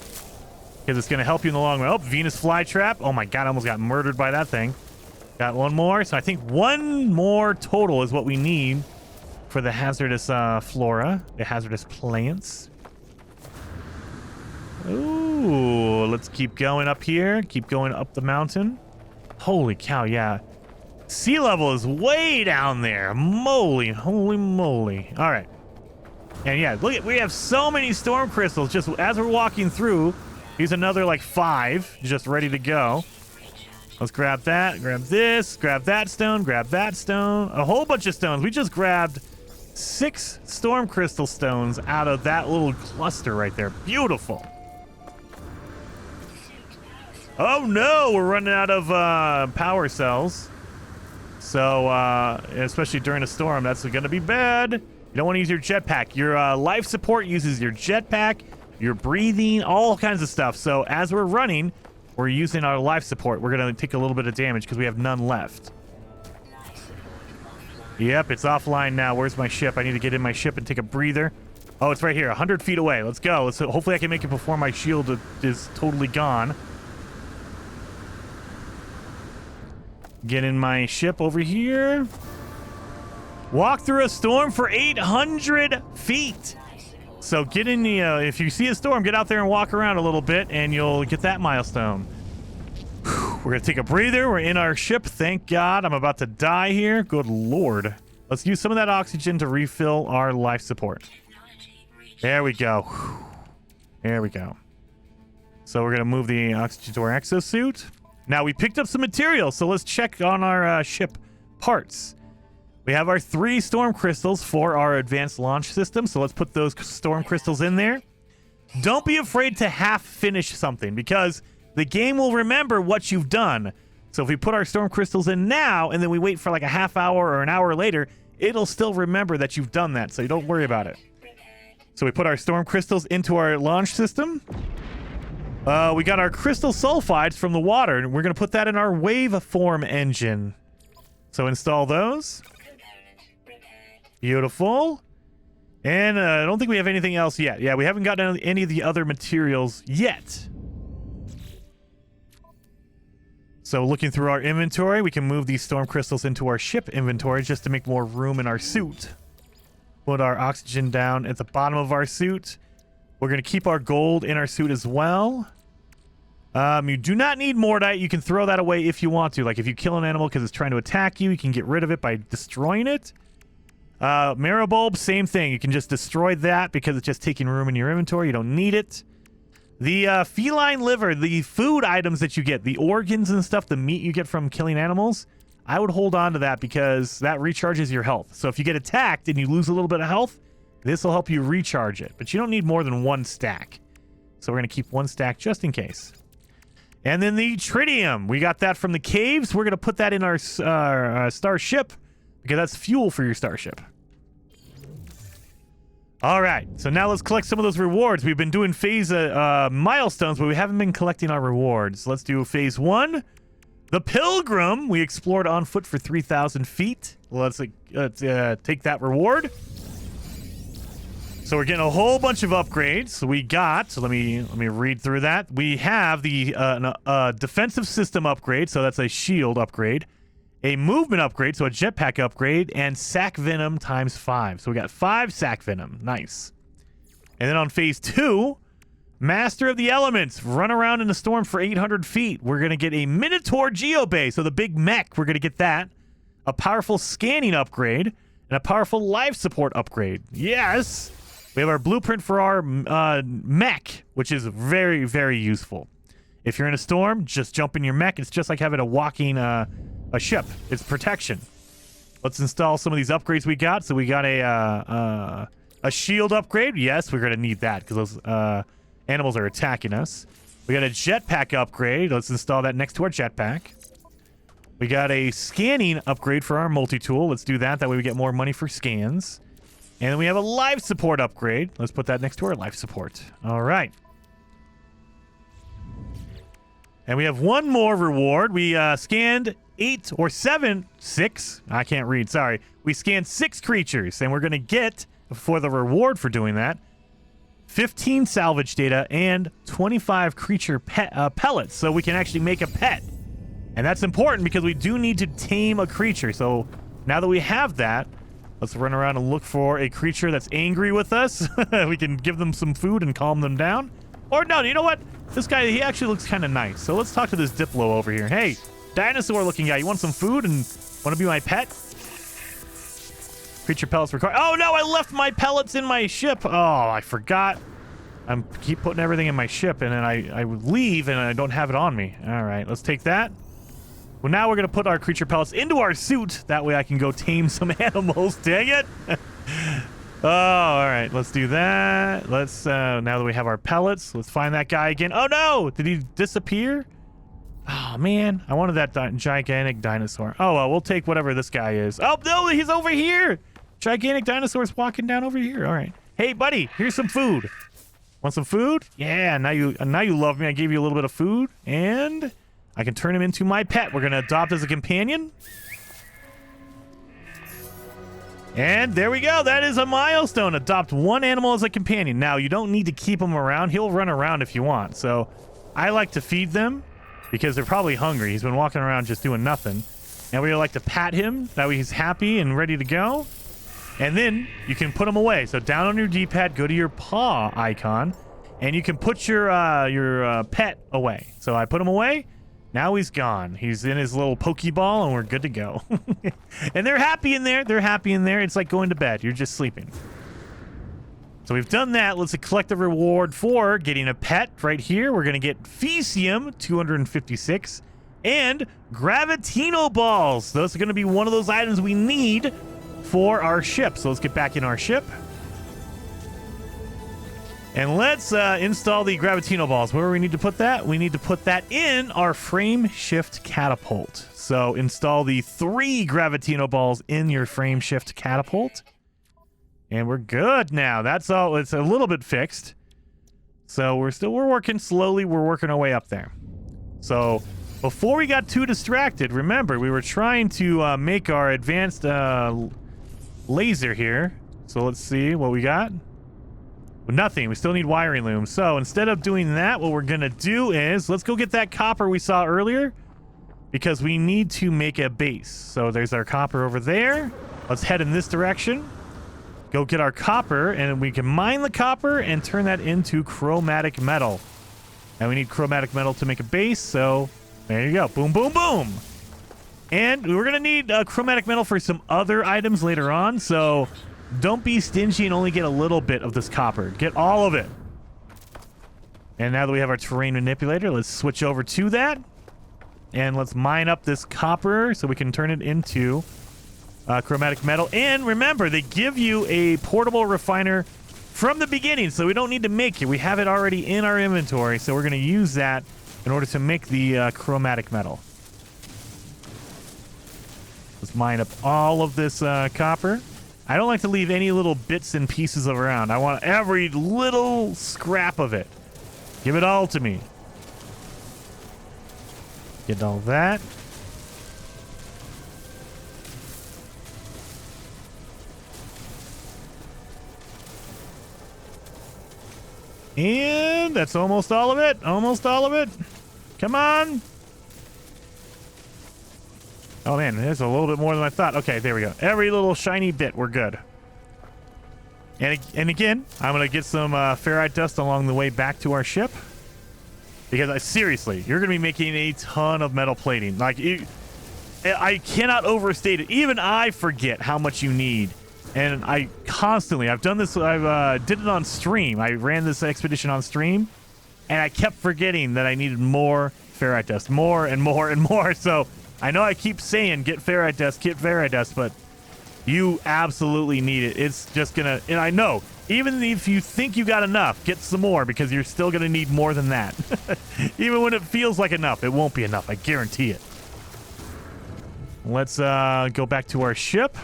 because it's going to help you in the long run. Oh, Venus flytrap. Oh my god, I almost got murdered by that thing. Got one more, so I think 1 more total is what we need for the hazardous flora, the hazardous plants. Ooh, let's keep going up here. Keep going up the mountain. Holy cow, yeah. Sea level is way down there. Moly, holy moly. All right. And yeah, look at, we have so many storm crystals just as we're walking through. Here's another like 5 just ready to go. Let's grab that, grab this, grab that stone, grab that stone. A whole bunch of stones. We just grabbed 6 storm crystal stones out of that little cluster right there. Beautiful. Oh no, we're running out of power cells. So, especially during a storm, that's going to be bad. You don't want to use your jetpack. Your life support uses your jetpack, your breathing, all kinds of stuff. So as we're running, we're using our life support. We're going to take a little bit of damage because we have none left. Yep, it's offline now. Where's my ship? I need to get in my ship and take a breather. Oh, it's right here, 100 feet away. Let's go. Hopefully I can make it before my shield is totally gone. Get in my ship over here. Walk through a storm for 800 feet. So get in the, if you see a storm, get out there and walk around a little bit and you'll get that milestone. Whew, we're going to take a breather. We're in our ship. Thank God. I'm about to die here. Good Lord. Let's use some of that oxygen to refill our life support. There we go. Whew. There we go. So we're going to move the oxygen to our exosuit. Now, we picked up some material, so let's check on our ship parts. We have our 3 storm crystals for our advanced launch system, so let's put those storm crystals in there. Don't be afraid to half finish something, because the game will remember what you've done. So if we put our storm crystals in now, and then we wait for like a half hour or an hour later, it'll still remember that you've done that, so you don't worry about it. So we put our storm crystals into our launch system. We got our crystal sulfides from the water, and we're going to put that in our waveform engine. So install those. Beautiful. And I don't think we have anything else yet. Yeah, we haven't gotten any of the other materials yet. So looking through our inventory, we can move these storm crystals into our ship inventory just to make more room in our suit. Put our oxygen down at the bottom of our suit. We're going to keep our gold in our suit as well. You do not need Mordite. You can throw that away if you want to. Like if you kill an animal because it's trying to attack you, you can get rid of it by destroying it. Maribulb, same thing. You can just destroy that because it's just taking room in your inventory. You don't need it. The feline liver, the food items that you get, the organs and stuff, the meat you get from killing animals, I would hold on to that because that recharges your health. So if you get attacked and you lose a little bit of health, this will help you recharge it. But you don't need more than 1 stack. So we're going to keep 1 stack just in case. And then the tritium. We got that from the caves. We're going to put that in our starship because that's fuel for your starship. All right. So now let's collect some of those rewards. We've been doing phase milestones, but we haven't been collecting our rewards. Let's do phase 1. The Pilgrim. We explored on foot for 3,000 feet. Let's take that reward. So we're getting a whole bunch of upgrades. So we got, so let me read through that. We have the defensive system upgrade, so that's a shield upgrade, a movement upgrade, so a jetpack upgrade, and sack venom ×5. So we got 5 sack venom. Nice. And then on phase 2, Master of the Elements, run around in a storm for 800 feet. We're going to get a Minotaur Geobay, so the big mech, we're going to get that. A powerful scanning upgrade, and a powerful life support upgrade. Yes! We have our blueprint for our mech, which is very, very useful. If you're in a storm, just jump in your mech. It's just like having a walking a ship. It's protection. Let's install some of these upgrades we got. So we got a shield upgrade. Yes, we're going to need that because those animals are attacking us. We got a jetpack upgrade. Let's install that next to our jetpack. We got a scanning upgrade for our multi-tool. Let's do that. That way we get more money for scans. And then we have a life support upgrade. Let's put that next to our life support. All right. And we have one more reward. We scanned 6. I can't read. Sorry. We scanned 6 creatures. And we're going to get, for the reward for doing that, 15 salvage data and 25 creature pellets. So we can actually make a pet. And that's important because we do need to tame a creature. So now that we have that, let's run around and look for a creature that's angry with us. We can give them some food and calm them down. Or no, you know what? This guy, he actually looks kind of nice. So let's talk to this Diplo over here. Hey, dinosaur-looking guy, you want some food and want to be my pet? Creature pellets required. Oh, no, I left my pellets in my ship. Oh, I forgot. I keep putting everything in my ship, and then I would leave, and I don't have it on me. All right, let's take that. Well, now we're going to put our creature pellets into our suit. That way I can go tame some animals. Dang it. Oh, all right. Let's do that. Let's, now that we have our pellets, let's find that guy again. Oh, no. Did he disappear? Oh, man. I wanted that gigantic dinosaur. Oh, well, we'll take whatever this guy is. Oh, no, he's over here. Gigantic dinosaur's walking down over here. All right. Hey, buddy, here's some food. Want some food? Yeah, now you love me. I gave you a little bit of food, and I can turn him into my pet. We're going to adopt as a companion. And there we go. That is a milestone. Adopt one animal as a companion. Now, you don't need to keep him around. He'll run around if you want. So I like to feed them because they're probably hungry. He's been walking around just doing nothing. And we like to pat him. That way he's happy and ready to go. And then you can put him away. So down on your D-pad, go to your paw icon, and you can put your pet away. So I put him away. Now he's gone. He's in his little Pokeball, and we're good to go. And they're happy in there. They're happy in there. It's like going to bed. You're just sleeping. So we've done that. Let's collect the reward for getting a pet right here. We're going to get Fecium, 256, and Gravitino Balls. Those are going to be one of those items we need for our ship. So let's get back in our ship. And let's install the Gravitino Balls. Where do we need to put that? We need to put that in our frame shift catapult. So install the 3 Gravitino Balls in your frame shift catapult. And we're good now. That's all. It's a little bit fixed. So we're working slowly. We're working our way up there. So before we got too distracted, remember, we were trying to make our advanced laser here. So let's see what we got. Nothing. We still need wiring looms. So instead of doing that, what we're going to do is let's go get that copper we saw earlier because we need to make a base. So there's our copper over there. Let's head in this direction. Go get our copper, and we can mine the copper and turn that into chromatic metal. And we need chromatic metal to make a base. So there you go. Boom, boom, boom. And we're going to need chromatic metal for some other items later on. So don't be stingy and only get a little bit of this copper. Get all of it. And now that we have our terrain manipulator, let's switch over to that. And let's mine up this copper so we can turn it into chromatic metal. And remember, they give you a portable refiner from the beginning, so we don't need to make it. We have it already in our inventory, so we're going to use that in order to make the chromatic metal. Let's mine up all of this copper. I don't like to leave any little bits and pieces around. I want every little scrap of it. Give it all to me. Get all that. And that's almost all of it. Almost all of it. Come on. Oh, man, there's a little bit more than I thought. Okay, there we go. Every little shiny bit, we're good. And again, I'm going to get some ferrite dust along the way back to our ship. Because seriously, you're going to be making a ton of metal plating. Like, I cannot overstate it. Even I forget how much you need. And I've done this, did it on stream. I ran this expedition on stream. And I kept forgetting that I needed more ferrite dust. More and more and more. So I know I keep saying get ferrite dust, but you absolutely need it. It's just gonna, and I know Even if you think you got enough, get some more because you're still going to need more than that. Even when it feels like enough, it won't be enough. I guarantee it. Let's go back to our ship.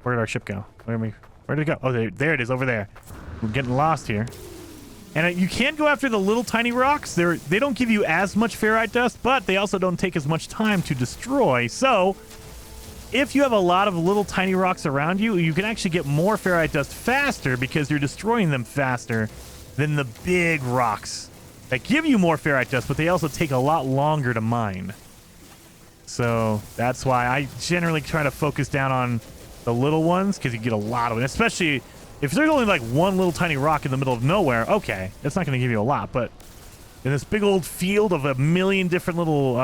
Where did our ship go? Where did it go? Oh, there it is over there. We're getting lost here. And you can go after the little tiny rocks. They don't give you as much ferrite dust, but they also don't take as much time to destroy. So if you have a lot of little tiny rocks around you, you can actually get more ferrite dust faster because you're destroying them faster than the big rocks that give you more ferrite dust, but they also take a lot longer to mine. So that's why I generally try to focus down on the little ones because you get a lot of it, especially if there's only like one little tiny rock in the middle of nowhere. Okay, that's not going to give you a lot, but in this big old field of a million different little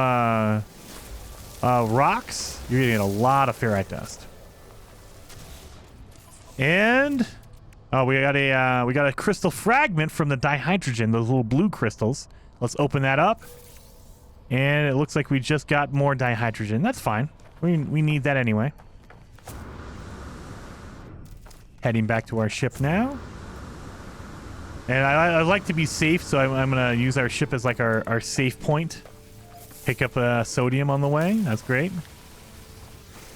rocks, you're gonna get a lot of ferrite dust. And we got a crystal fragment from the dihydrogen, those little blue crystals. Let's open that up. And it looks like we just got more dihydrogen. That's fine. We need that anyway. Heading back to our ship now. And I like to be safe, so I'm gonna use our ship as like our safe point. Pick up sodium on the way. That's great.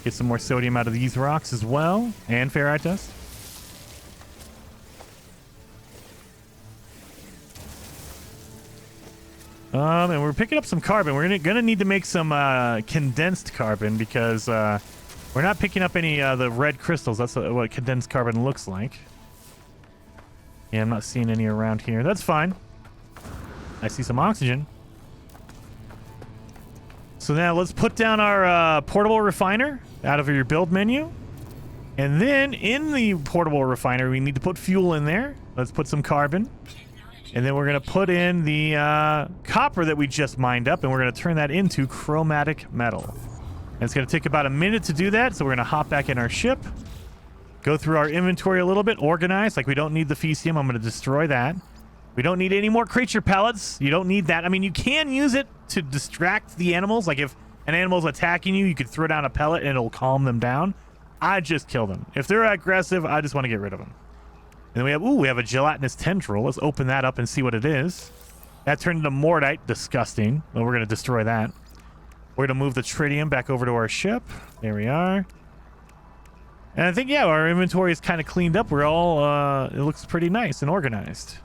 Get some more sodium out of these rocks as well. And ferrite dust. And we're picking up some carbon. We're gonna need to make some condensed carbon because we're not picking up any the red crystals. That's what condensed carbon looks like. Yeah, I'm not seeing any around here. That's fine. I see some oxygen. So now let's put down our portable refiner out of your build menu. And then in the portable refiner, we need to put fuel in there. Let's put some carbon. And then we're going to put in the copper that we just mined up, and we're going to turn that into chromatic metal. And it's going to take about a minute to do that, so we're going to hop back in our ship, go through our inventory a little bit, organize. Like, we don't need the Fecium. I'm going to destroy that. We don't need any more creature pellets. You don't need that. I mean, you can use it to distract the animals. Like, if an animal's attacking you, you could throw down a pellet, and it'll calm them down. I just kill them. If they're aggressive, I just want to get rid of them. And then we have a gelatinous tendril. Let's open that up and see what it is. That turned into Mordite. Disgusting. Well, we're going to destroy that. We're going to move the tritium back over to our ship. There we are. And I think, yeah, our inventory is kind of cleaned up. We're all, it looks pretty nice and organized.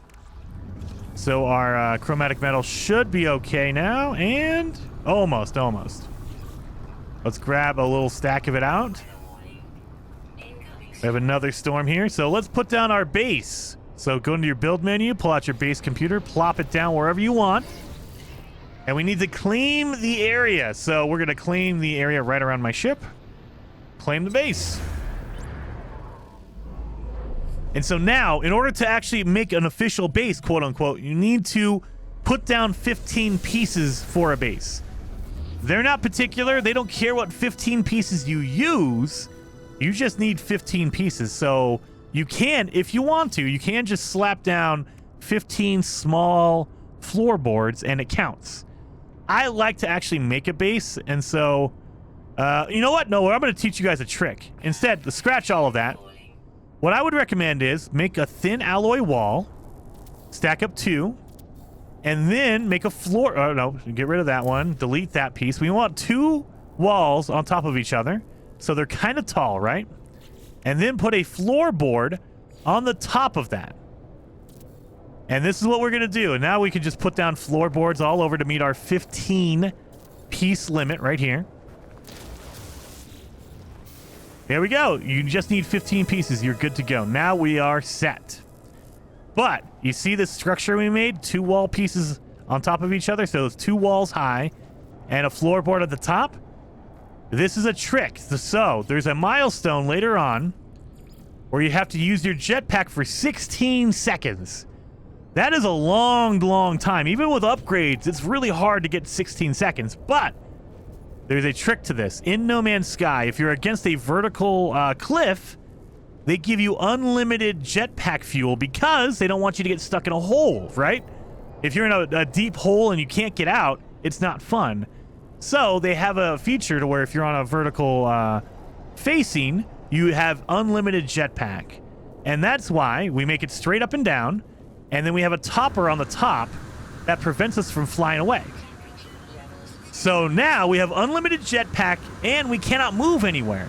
So our chromatic metal should be okay now. And almost. Let's grab a little stack of it out. We have another storm here, so let's put down our base. So go into your build menu, pull out your base computer, plop it down wherever you want. And we need to claim the area. So we're going to claim the area right around my ship. Claim the base. And so now, in order to actually make an official base, quote unquote, you need to put down 15 pieces for a base. They're not particular. They don't care what 15 pieces you use. You just need 15 pieces. So you can, if you want to, you can just slap down 15 small floorboards and it counts. I like to actually make a base. And so, you know what? No, I'm going to teach you guys a trick. Instead, to scratch all of that, what I would recommend is make a thin alloy wall, stack up 2, and then make a floor. Oh, no, get rid of that one. Delete that piece. We want 2 walls on top of each other. So they're kind of tall, right? And then put a floorboard on the top of that. And this is what we're going to do. And now we can just put down floorboards all over to meet our 15-piece limit right here. There we go. You just need 15 pieces. You're good to go. Now we are set. But you see this structure we made? 2 wall pieces on top of each other. So it's 2 walls high and a floorboard at the top. This is a trick. So there's a milestone later on where you have to use your jetpack for 16 seconds. That is a long time. Even with upgrades, it's really hard to get 16 seconds. But there's a trick to this. In No Man's Sky, if you're against a vertical cliff, they give you unlimited jetpack fuel because they don't want you to get stuck in a hole, right? If you're in a deep hole and you can't get out, it's not fun. So they have a feature to where if you're on a vertical facing, you have unlimited jetpack. And that's why we make it straight up and down, and then we have a topper on the top that prevents us from flying away. So now we have unlimited jetpack, and we cannot move anywhere.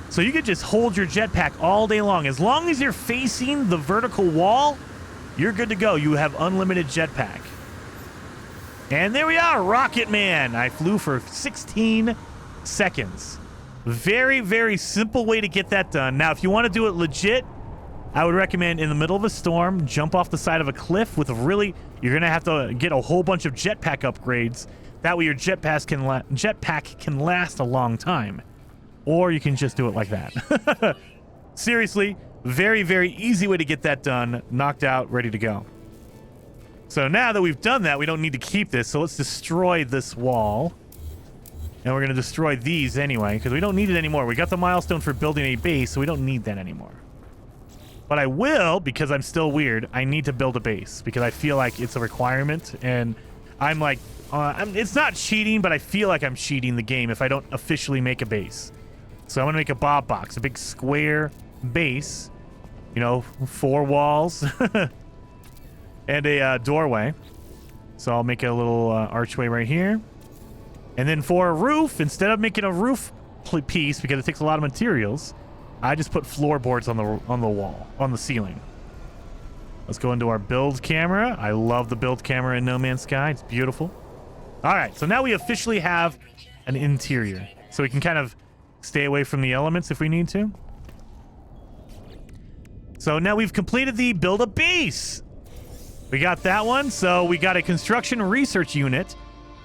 So you could just hold your jetpack all day long. As long as you're facing the vertical wall, you're good to go. You have unlimited jetpack. And there we are, Rocket Man. I flew for 16 seconds. Very, very simple way to get that done. Now, if you want to do it legit, I would recommend in the middle of a storm, jump off the side of a cliff with a really... You're going to have to get a whole bunch of jetpack upgrades. That way your jetpack can last a long time. Or you can just do it like that. Seriously, very, very easy way to get that done. Knocked out, ready to go. So now that we've done that, we don't need to keep this. So let's destroy this wall. And we're going to destroy these anyway, because we don't need it anymore. We got the milestone for building a base, so we don't need that anymore. But I will, because I'm still weird, I need to build a base, because I feel like it's a requirement. And I'm like, it's not cheating, but I feel like I'm cheating the game if I don't officially make a base. So I'm going to make a Bob box, a big square base, you know, 4 walls and a doorway. So I'll make a little archway right here. And then for a roof, instead of making a roof piece, because it takes a lot of materials, I just put floorboards on the wall, on the ceiling. Let's go into our build camera. I love the build camera in No Man's Sky. It's beautiful. All right, so now we officially have an interior. So we can kind of stay away from the elements if we need to. So now we've completed the build a base. We got that one. So we got a construction research unit.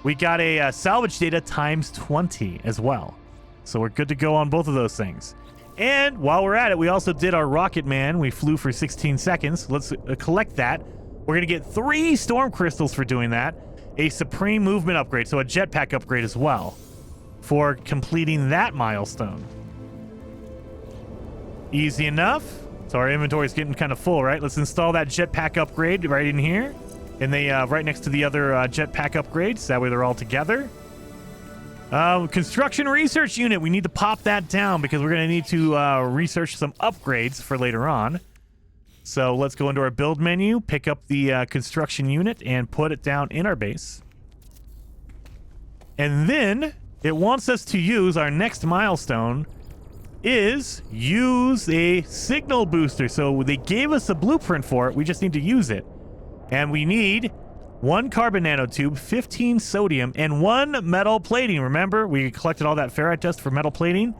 We got a salvage data times 20 as well. So we're good to go on both of those things. And while we're at it, we also did our Rocket Man. We flew for 16 seconds. Let's collect that. We're going to get 3 storm crystals for doing that. A supreme movement upgrade, so a jetpack upgrade as well, for completing that milestone. Easy enough. So our inventory is getting kind of full, right? Let's install that jetpack upgrade right in here. And they right next to the other jetpack upgrades. That way they're all together. Construction research unit. We need to pop that down because we're going to need to research some upgrades for later on. So let's go into our build menu, pick up the construction unit, and put it down in our base. And then it wants us to use our next milestone is use a signal booster. So they gave us a blueprint for it. We just need to use it. And we need 1 carbon nanotube, 15 sodium, and 1 metal plating. Remember, we collected all that ferrite dust for metal plating?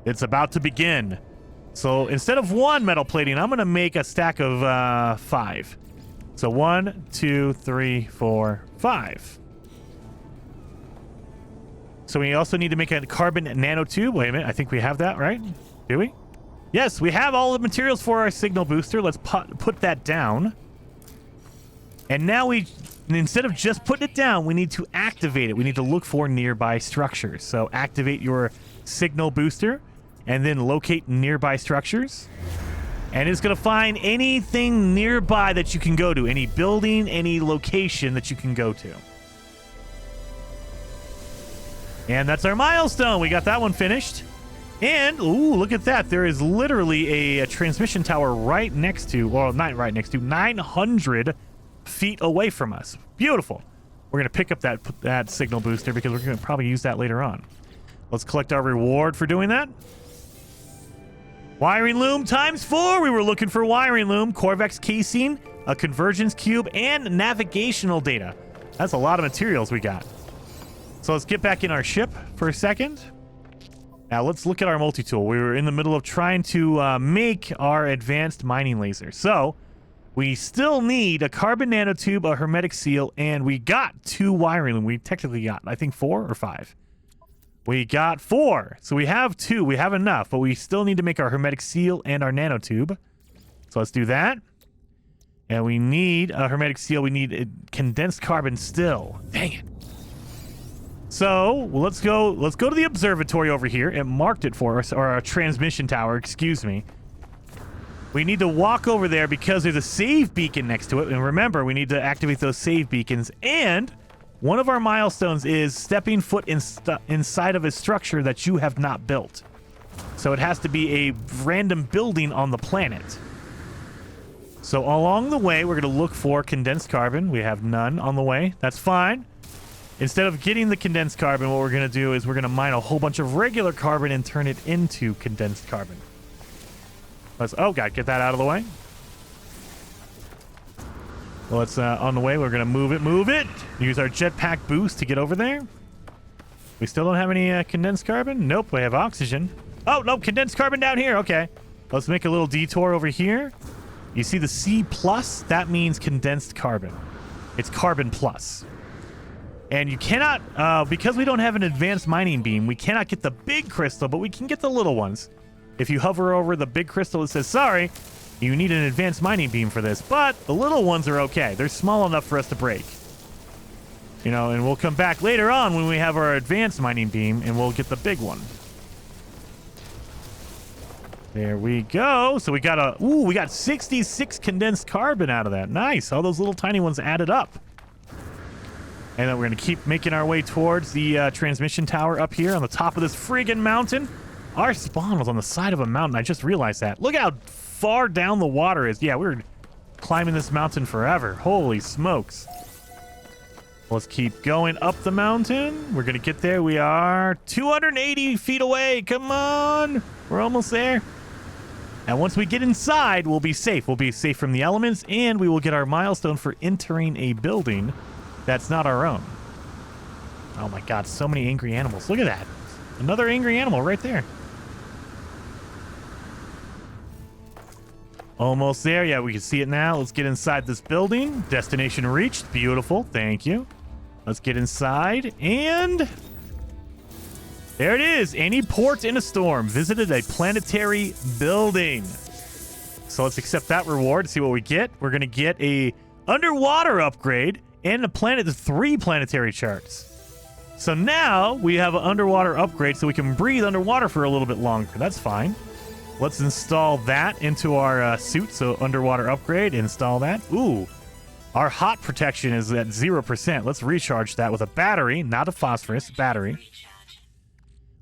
It's about to begin. So instead of 1 metal plating, I'm going to make a stack of 5. So 1, 2, 3, 4, 5. So we also need to make a carbon nanotube. Wait a minute. I think we have that, right? Do we? Yes, we have all the materials for our signal booster. Let's put that down. And now instead of just putting it down, we need to activate it. We need to look for nearby structures. So activate your signal booster and then locate nearby structures. And it's going to find anything nearby that you can go to, any building, any location that you can go to. And that's our milestone. We got that one finished. And, ooh, look at that. There is literally a transmission tower right next to, well, not right next to, 900 feet away from us. Beautiful. We're going to pick up that signal booster because we're going to probably use that later on. Let's collect our reward for doing that. Wiring loom times 4. We were looking for wiring loom, Corvex casing, a convergence cube, and navigational data. That's a lot of materials we got. So let's get back in our ship for a second. Now let's look at our multi-tool. We were in the middle of trying to make our advanced mining laser. So we still need a carbon nanotube, a hermetic seal, and we got 2 wiring loom. We technically got, I think, 4 or 5. We got 4. So we have 2. We have enough, but we still need to make our hermetic seal and our nanotube. So let's do that. And we need a hermetic seal. We need a condensed carbon still. Dang it. So let's go to the observatory over here. It marked it for us, or our transmission tower, excuse me. We need to walk over there because there's a save beacon next to it. And remember, we need to activate those save beacons. And one of our milestones is stepping foot inside of a structure that you have not built. So it has to be a random building on the planet. So along the way, we're going to look for condensed carbon. We have none on the way. That's fine. Instead of getting the condensed carbon, what we're going to do is we're going to mine a whole bunch of regular carbon and turn it into condensed carbon. Oh, God, get that out of the way. Well, it's on the way. We're going to move it. Use our jetpack boost to get over there. We still don't have any condensed carbon? Nope, we have oxygen. Oh, no, condensed carbon down here. Okay. Let's make a little detour over here. You see the C+? That means condensed carbon. It's carbon plus. And you cannot, because we don't have an advanced mining beam, we cannot get the big crystal, but we can get the little ones. If you hover over the big crystal, it says, sorry, you need an advanced mining beam for this. But the little ones are okay. They're small enough for us to break. You know, and we'll come back later on when we have our advanced mining beam, and we'll get the big one. There we go. So we got we got 66 condensed carbon out of that. Nice. All those little tiny ones added up. And then we're going to keep making our way towards the transmission tower up here on the top of this friggin' mountain. Our spawn was on the side of a mountain. I just realized that. Look how far down the water is. Yeah, we're climbing this mountain forever. Holy smokes. Let's keep going up the mountain. We're going to get there. We are 280 feet away. Come on. We're almost there. And once we get inside, we'll be safe. We'll be safe from the elements, and we will get our milestone for entering a building that's not our own. Oh my God, so many angry animals. Look at that. Another angry animal right there. Almost there. Yeah, we can see it now. Let's get inside this building. Destination reached. Beautiful. Thank you. Let's get inside, and there it is. Any port in a storm. Visited a planetary building. So let's accept that reward, see what we get. We're going to get a underwater upgrade and a planet, 3 planetary charts. So now we have an underwater upgrade so we can breathe underwater for a little bit longer. That's fine. Let's install that into our suit. So underwater upgrade, install that. Ooh, our hot protection is at 0%. Let's recharge that with a battery, not a phosphorus, battery.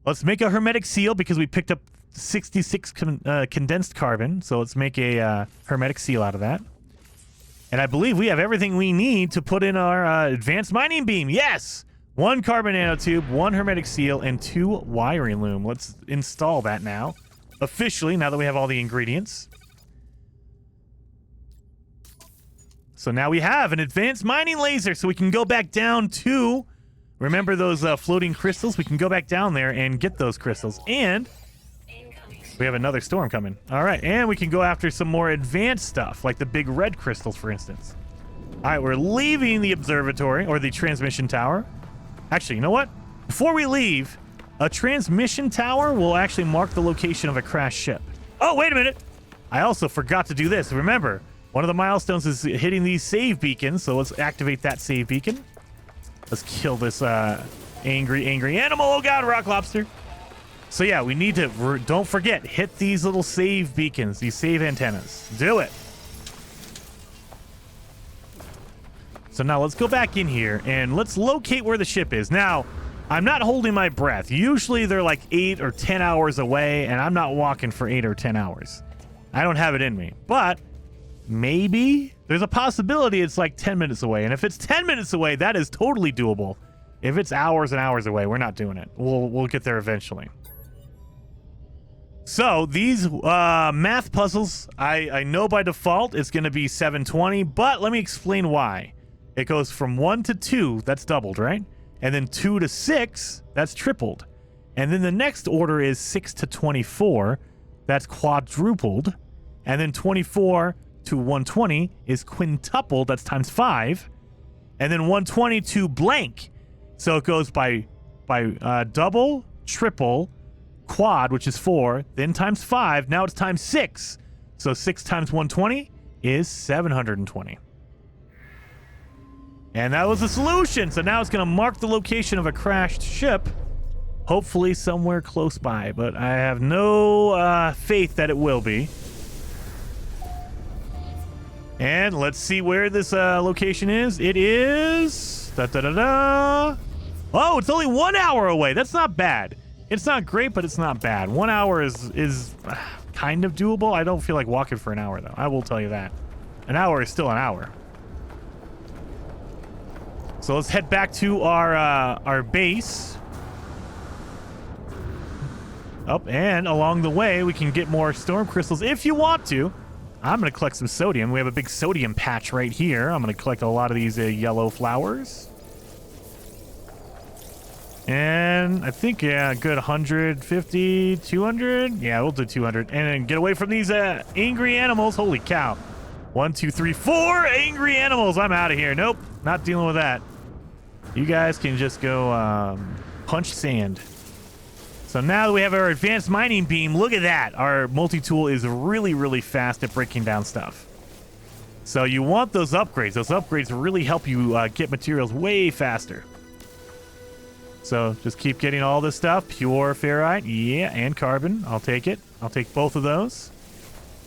Let's make a hermetic seal because we picked up 66 condensed carbon. So let's make a hermetic seal out of that. And I believe we have everything we need to put in our advanced mining beam. Yes! 1 carbon nanotube, 1 hermetic seal, and 2 wiring loom. Let's install that now. Officially, now that we have all the ingredients. So now we have an advanced mining laser, so we can go back down to... Remember those floating crystals? We can go back down there and get those crystals. And we have another storm coming. All right, and we can go after some more advanced stuff, like the big red crystals, for instance. All right, we're leaving the observatory, or the transmission tower. Actually, you know what? Before we leave, a transmission tower will actually mark the location of a crashed ship. Oh, wait a minute. I also forgot to do this. Remember, one of the milestones is hitting these save beacons, so let's activate that save beacon. Let's kill this angry animal. Oh, God, rock lobster. So, yeah, we need to, don't forget, hit these little save beacons, these save antennas. Do it. So now let's go back in here and let's locate where the ship is. Now, I'm not holding my breath. Usually they're like 8 or 10 hours away, and I'm not walking for 8 or 10 hours. I don't have it in me. But maybe there's a possibility it's like 10 minutes away. And if it's 10 minutes away, that is totally doable. If it's hours and hours away, we're not doing it. We'll get there eventually. So these math puzzles, I know by default it's going to be 720, but let me explain why. It goes from 1 to 2, that's doubled, right? And then 2 to 6, that's tripled. And then the next order is 6 to 24, that's quadrupled. And then 24 to 120 is quintupled, that's times 5. And then 120 to blank. So it goes by double, triple, quad, which is 4, then times 5, now it's times 6. So 6 times 120 is 720. And that was the solution. So now it's going to mark the location of a crashed ship, hopefully somewhere close by, but I have no faith that it will be. And let's see where this location is. It is... Oh, it's only 1 hour away. That's not bad. It's not great, but it's not bad. 1 hour is kind of doable. I don't feel like walking for an hour, though. I will tell you that. an hour is still an hour. So let's head back to our base. Oh, and along the way, we can get more storm crystals if you want to. I'm going to collect some sodium. We have a big sodium patch right here. I'm going to collect a lot of these yellow flowers. And I think, yeah, a good 150, 200. Yeah, we'll do 200. And then get away from these angry animals. Holy cow. 1, 2, 3, 4 angry animals. I'm out of here. Nope, not dealing with that. You guys can just go punch sand. So now that we have our advanced mining beam, look at that. Our multi-tool is really, really fast at breaking down stuff. So you want those upgrades. Those upgrades really help you get materials way faster. So just keep getting all this stuff. Pure ferrite, yeah, and carbon. I'll take it. I'll take both of those.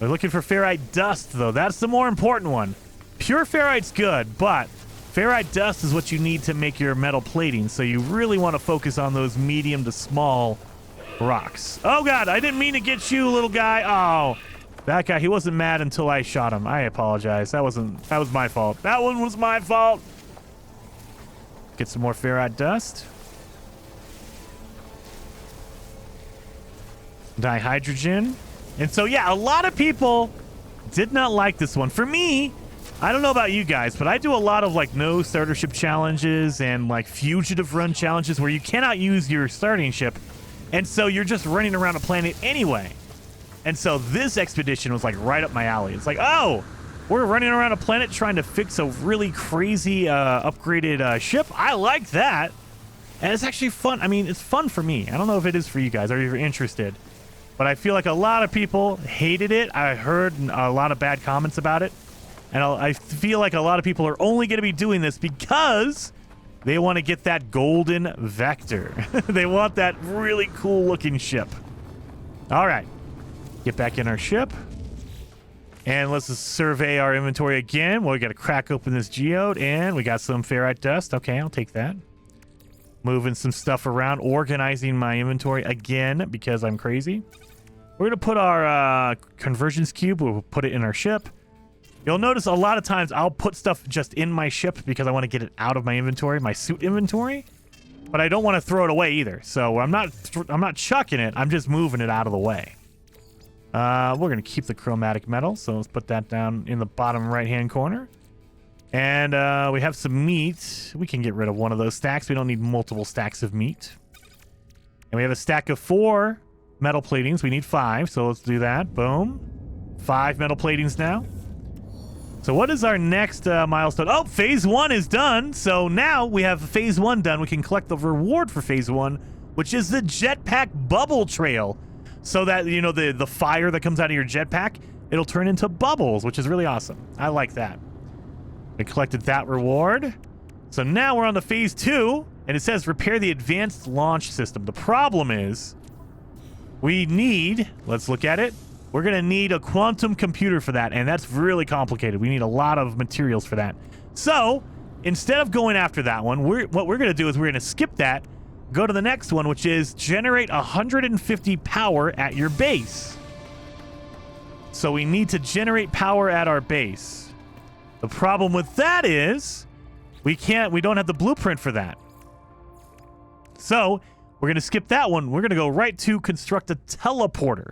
We're looking for ferrite dust, though. That's the more important one. Pure ferrite's good, but ferrite dust is what you need to make your metal plating. So you really want to focus on those medium to small rocks. Oh, God, I didn't mean to get you, little guy. Oh, that guy, he wasn't mad until I shot him. I apologize. That was my fault. That one was my fault. Get some more ferrite dust. Dihydrogen. And so, yeah, a lot of people did not like this one. For me, I don't know about you guys, but I do a lot of, like, no starter ship challenges and, like, fugitive run challenges where you cannot use your starting ship. And so you're just running around a planet anyway. And so this expedition was, like, right up my alley. It's like, oh, we're running around a planet trying to fix a really crazy upgraded ship. I like that. And it's actually fun. I mean, it's fun for me. I don't know if it is for you guys or if you're interested. But I feel like a lot of people hated it. I heard a lot of bad comments about it. And I feel like a lot of people are only going to be doing this because they want to get that golden vector. They want that really cool looking ship. All right. Get back in our ship. And let's just survey our inventory again. Well, we got to crack open this geode. And we got some ferrite dust. Okay, I'll take that. Moving some stuff around. Organizing my inventory again because I'm crazy. We're going to put our conversions cube. We'll put it in our ship. You'll notice a lot of times I'll put stuff just in my ship because I want to get it out of my inventory, my suit inventory. But I don't want to throw it away either. So I'm not chucking it. I'm just moving it out of the way. We're going to keep the chromatic metal. So let's put that down in the bottom right-hand corner. And we have some meat. We can get rid of one of those stacks. We don't need multiple stacks of meat. And we have a stack of 4 metal platings. We need 5. So let's do that. Boom. 5 metal platings now. So what is our next milestone? Oh, phase 1 is done. So now we have phase 1 done. We can collect the reward for phase 1, which is the jetpack bubble trail. So that, you know, the fire that comes out of your jetpack, it'll turn into bubbles, which is really awesome. I like that. We collected that reward. So now we're on to phase 2, and it says repair the advanced launch system. The problem is we need, let's look at it. We're going to need a quantum computer for that, and that's really complicated. We need a lot of materials for that. So instead of going after that one, what we're going to do is we're going to skip that, go to the next one, which is generate 150 power at your base. So we need to generate power at our base. The problem with that is we don't have the blueprint for that. So we're going to skip that one. We're going to go right to construct a teleporter.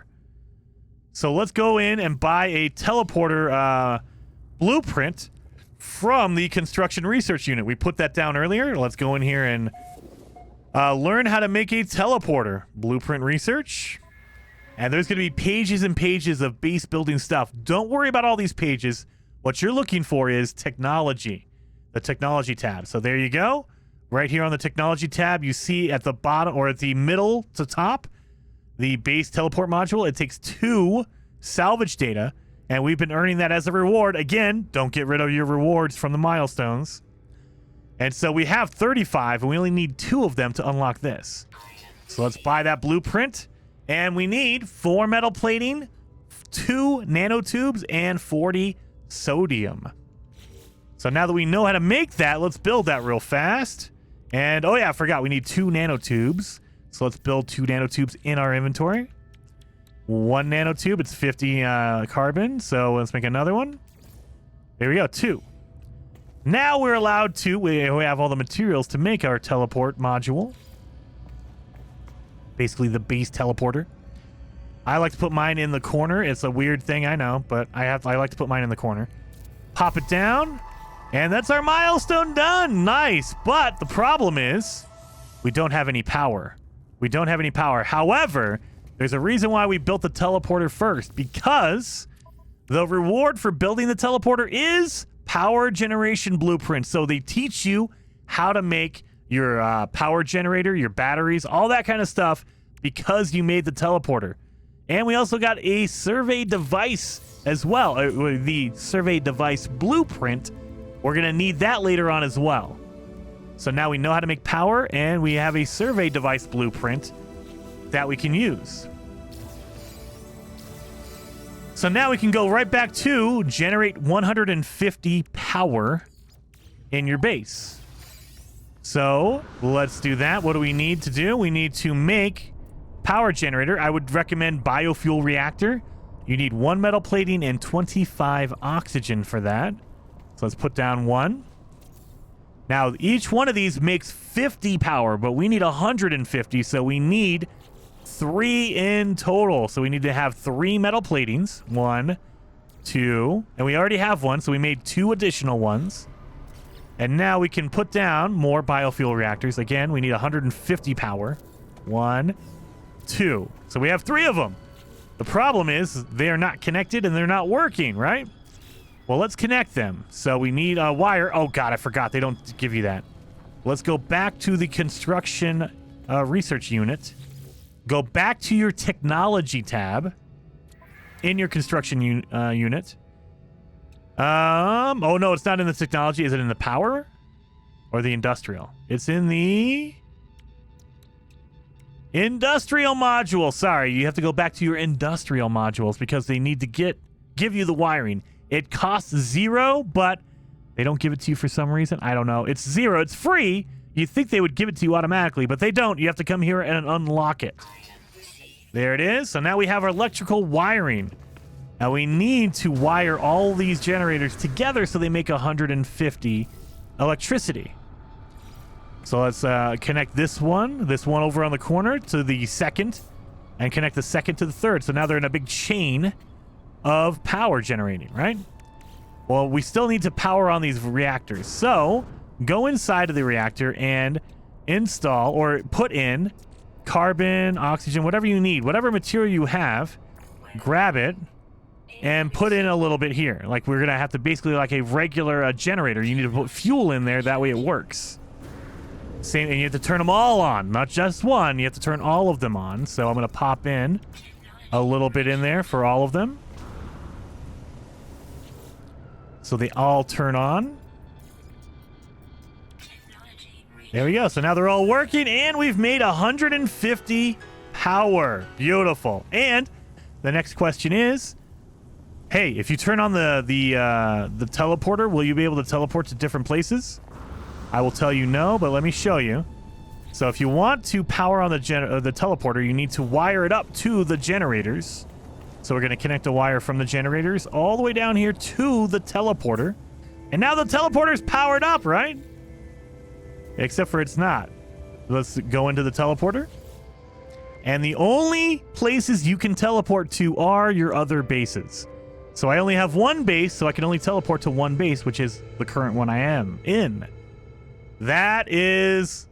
So let's go in and buy a teleporter blueprint from the construction research unit. We put that down earlier. Let's go in here and learn how to make a teleporter. Blueprint research. And there's going to be pages and pages of base building stuff. Don't worry about all these pages. What you're looking for is technology, the technology tab. So there you go. Right here on the technology tab, you see at the bottom or at the middle to top, the base teleport module. It takes 2 salvage data, and we've been earning that as a reward. Again, don't get rid of your rewards from the milestones. And so we have 35, and we only need 2 of them to unlock this. So let's buy that blueprint. And we need 4 metal plating, 2 nanotubes, and 40 sodium. So now that we know how to make that, let's build that real fast. And, oh yeah, I forgot, we need 2 nanotubes. So let's build 2 nanotubes in our inventory. 1 nanotube, it's 50 carbon. So let's make another one. There we go, 2. Now we're allowed to, we have all the materials to make our teleport module. Basically the base teleporter. I like to put mine in the corner. It's a weird thing, I know, but I like to put mine in the corner. Pop it down, and that's our milestone done. Nice, but the problem is we don't have any power. We don't have any power. However, there's a reason why we built the teleporter first, because the reward for building the teleporter is power generation blueprint. So they teach you how to make your power generator, your batteries, all that kind of stuff because you made the teleporter. And we also got a survey device as well. The survey device blueprint. We're going to need that later on as well. So now we know how to make power, and we have a survey device blueprint that we can use. So now we can go right back to generate 150 power in your base. So let's do that. What do we need to do? We need to make power generator. I would recommend biofuel reactor. You need 1 metal plating and 25 oxygen for that. So let's put down 1. Now each one of these makes 50 power, but we need 150, so we need 3 in total. So we need to have 3 metal platings. 1, 2, and we already have 1, so we made 2 additional ones. And now we can put down more biofuel reactors. Again, we need 150 power. 1, 2. So we have 3 of them. The problem is they are not connected and they're not working, right? Well, let's connect them. So we need a wire. Oh, God, I forgot. They don't give you that. Let's go back to the construction research unit. Go back to your technology tab in your construction unit. Oh, no, it's not in the technology. Is it in the power or the industrial? It's in the industrial module. Sorry, you have to go back to your industrial modules because they need to give you the wiring. It costs 0, but they don't give it to you for some reason. I don't know. It's 0. It's free. You'd think they would give it to you automatically, but they don't. You have to come here and unlock it. There it is. So now we have our electrical wiring. Now we need to wire all these generators together so they make 150 electricity. So let's connect this one over on the corner to the second, and connect the second to the third. So now they're in a big chain of power generating, right? Well, we still need to power on these reactors. So go inside of the reactor and install or put in carbon, oxygen, whatever you need, whatever material you have, grab it and put in a little bit here. Like we're going to have to basically like a regular generator. You need to put fuel in there. That way it works. Same, and you have to turn them all on, not just one. You have to turn all of them on. So I'm going to pop in a little bit in there for all of them. So they all turn on. There we go. So now they're all working, and we've made 150 power. Beautiful. And the next question is, hey, if you turn on the teleporter, will you be able to teleport to different places? I will tell you no, but let me show you. So if you want to power on the teleporter, you need to wire it up to the generators. So we're going to connect a wire from the generators all the way down here to the teleporter. And now the teleporter's powered up, right? Except for it's not. Let's go into the teleporter. And the only places you can teleport to are your other bases. So I only have 1 base, so I can only teleport to 1 base, which is the current one I am in. That is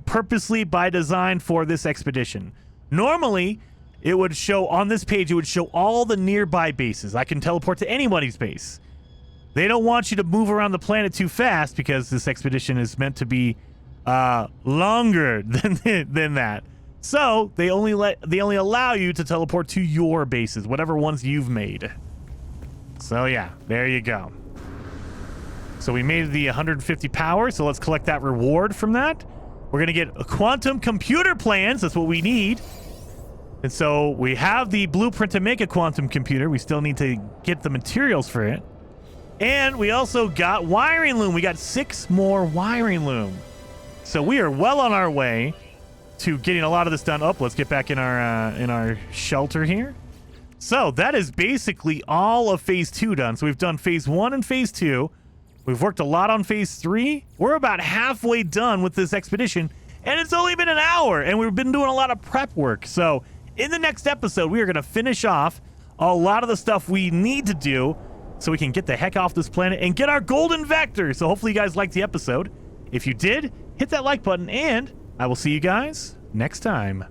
purposely by design for this expedition. Normally, it would show on this page, it would show all the nearby bases. I can teleport to anybody's base. They don't want you to move around the planet too fast because this expedition is meant to be longer than that. So they only allow you to teleport to your bases, whatever ones you've made. So yeah, there you go. So we made the 150 power, so let's collect that reward from that. We're going to get quantum computer plans. That's what we need. And so we have the blueprint to make a quantum computer. We still need to get the materials for it. And we also got wiring loom. We got 6 more wiring loom. So we are well on our way to getting a lot of this done. Oh, let's get back in our shelter here. So that is basically all of phase 2 done. So we've done phase 1 and phase 2. We've worked a lot on phase 3. We're about halfway done with this expedition, and it's only been an hour, and we've been doing a lot of prep work. So in the next episode, we are going to finish off a lot of the stuff we need to do so we can get the heck off this planet and get our golden vector. So hopefully you guys liked the episode. If you did, hit that like button, and I will see you guys next time.